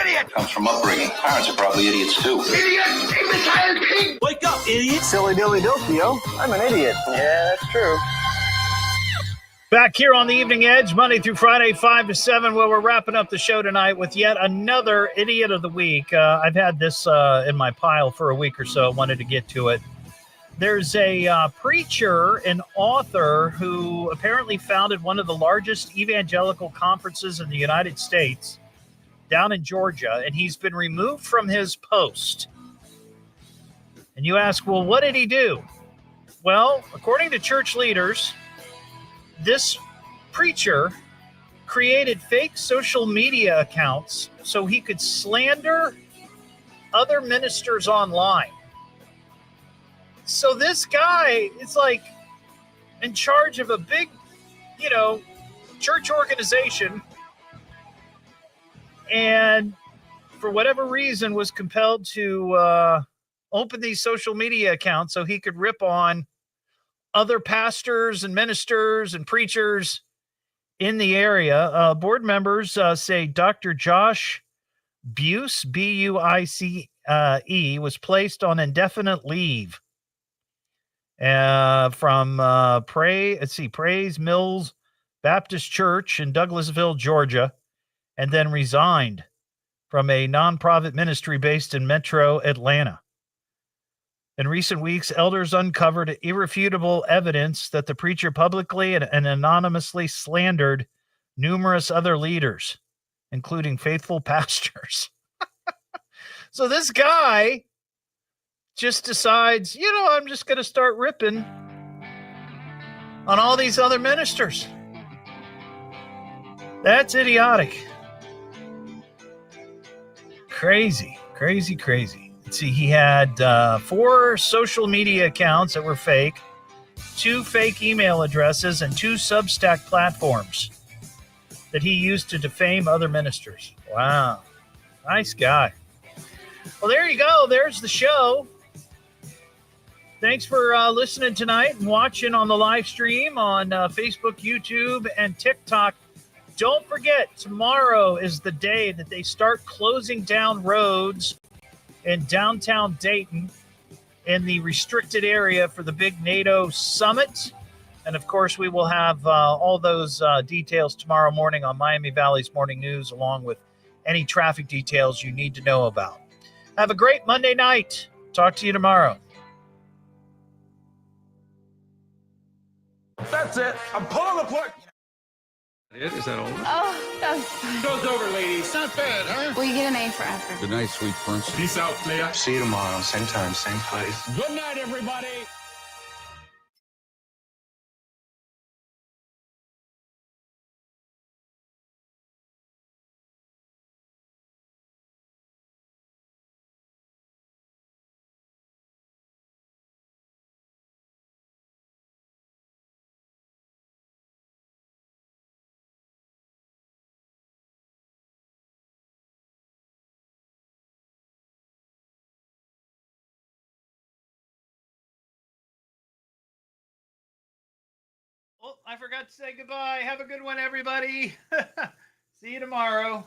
idiot! Comes from upbringing. Parents are probably idiots too. Idiot! Imbecile pig! Wake up, idiot! Silly dilly dilly, I'm an idiot. Yeah, that's true. Back here on the Evening Edge, Monday through Friday, 5 to 7, where we're wrapping up the show tonight with yet another Idiot of the Week. I've had this in my pile for a week or so. I wanted to get to it. There's a preacher and author who apparently founded one of the largest evangelical conferences in the United States down in Georgia, and he's been removed from his post. And you ask, well, what did he do? Well, according to church leaders, this preacher created fake social media accounts so he could slander other ministers online. So this guy is like in charge of a big, church organization, and for whatever reason was compelled to open these social media accounts so he could rip on other pastors and ministers and preachers in the area. Board members say Dr. Josh Buice, Buice, was placed on indefinite leave from Praise Mills Baptist Church in Douglasville, Georgia, and then resigned from a nonprofit ministry based in Metro Atlanta. In recent weeks, elders uncovered irrefutable evidence that the preacher publicly and anonymously slandered numerous other leaders, including faithful pastors. So this guy just decides, I'm just going to start ripping on all these other ministers. That's idiotic. Crazy. Let's see, he had 4 social media accounts that were fake, 2 fake email addresses, and 2 Substack platforms that he used to defame other ministers. Wow. Nice guy. Well, there you go. There's the show. Thanks for listening tonight and watching on the live stream on Facebook, YouTube, and TikTok. Don't forget, tomorrow is the day that they start closing down roads in downtown Dayton in the restricted area for the big NATO summit. And, of course, we will have all those details tomorrow morning on Miami Valley's Morning News, along with any traffic details you need to know about. Have a great Monday night. Talk to you tomorrow. That's it. I'm pulling the plug. Is that over? Oh, that was fun. Show's over, ladies. Not bad, huh? Well, you get an A for effort. Good night, sweet princess. Peace out, player. See you tomorrow, same time, same place. Good night, everybody. Oh, I forgot to say goodbye. Have a good one, everybody. See you tomorrow.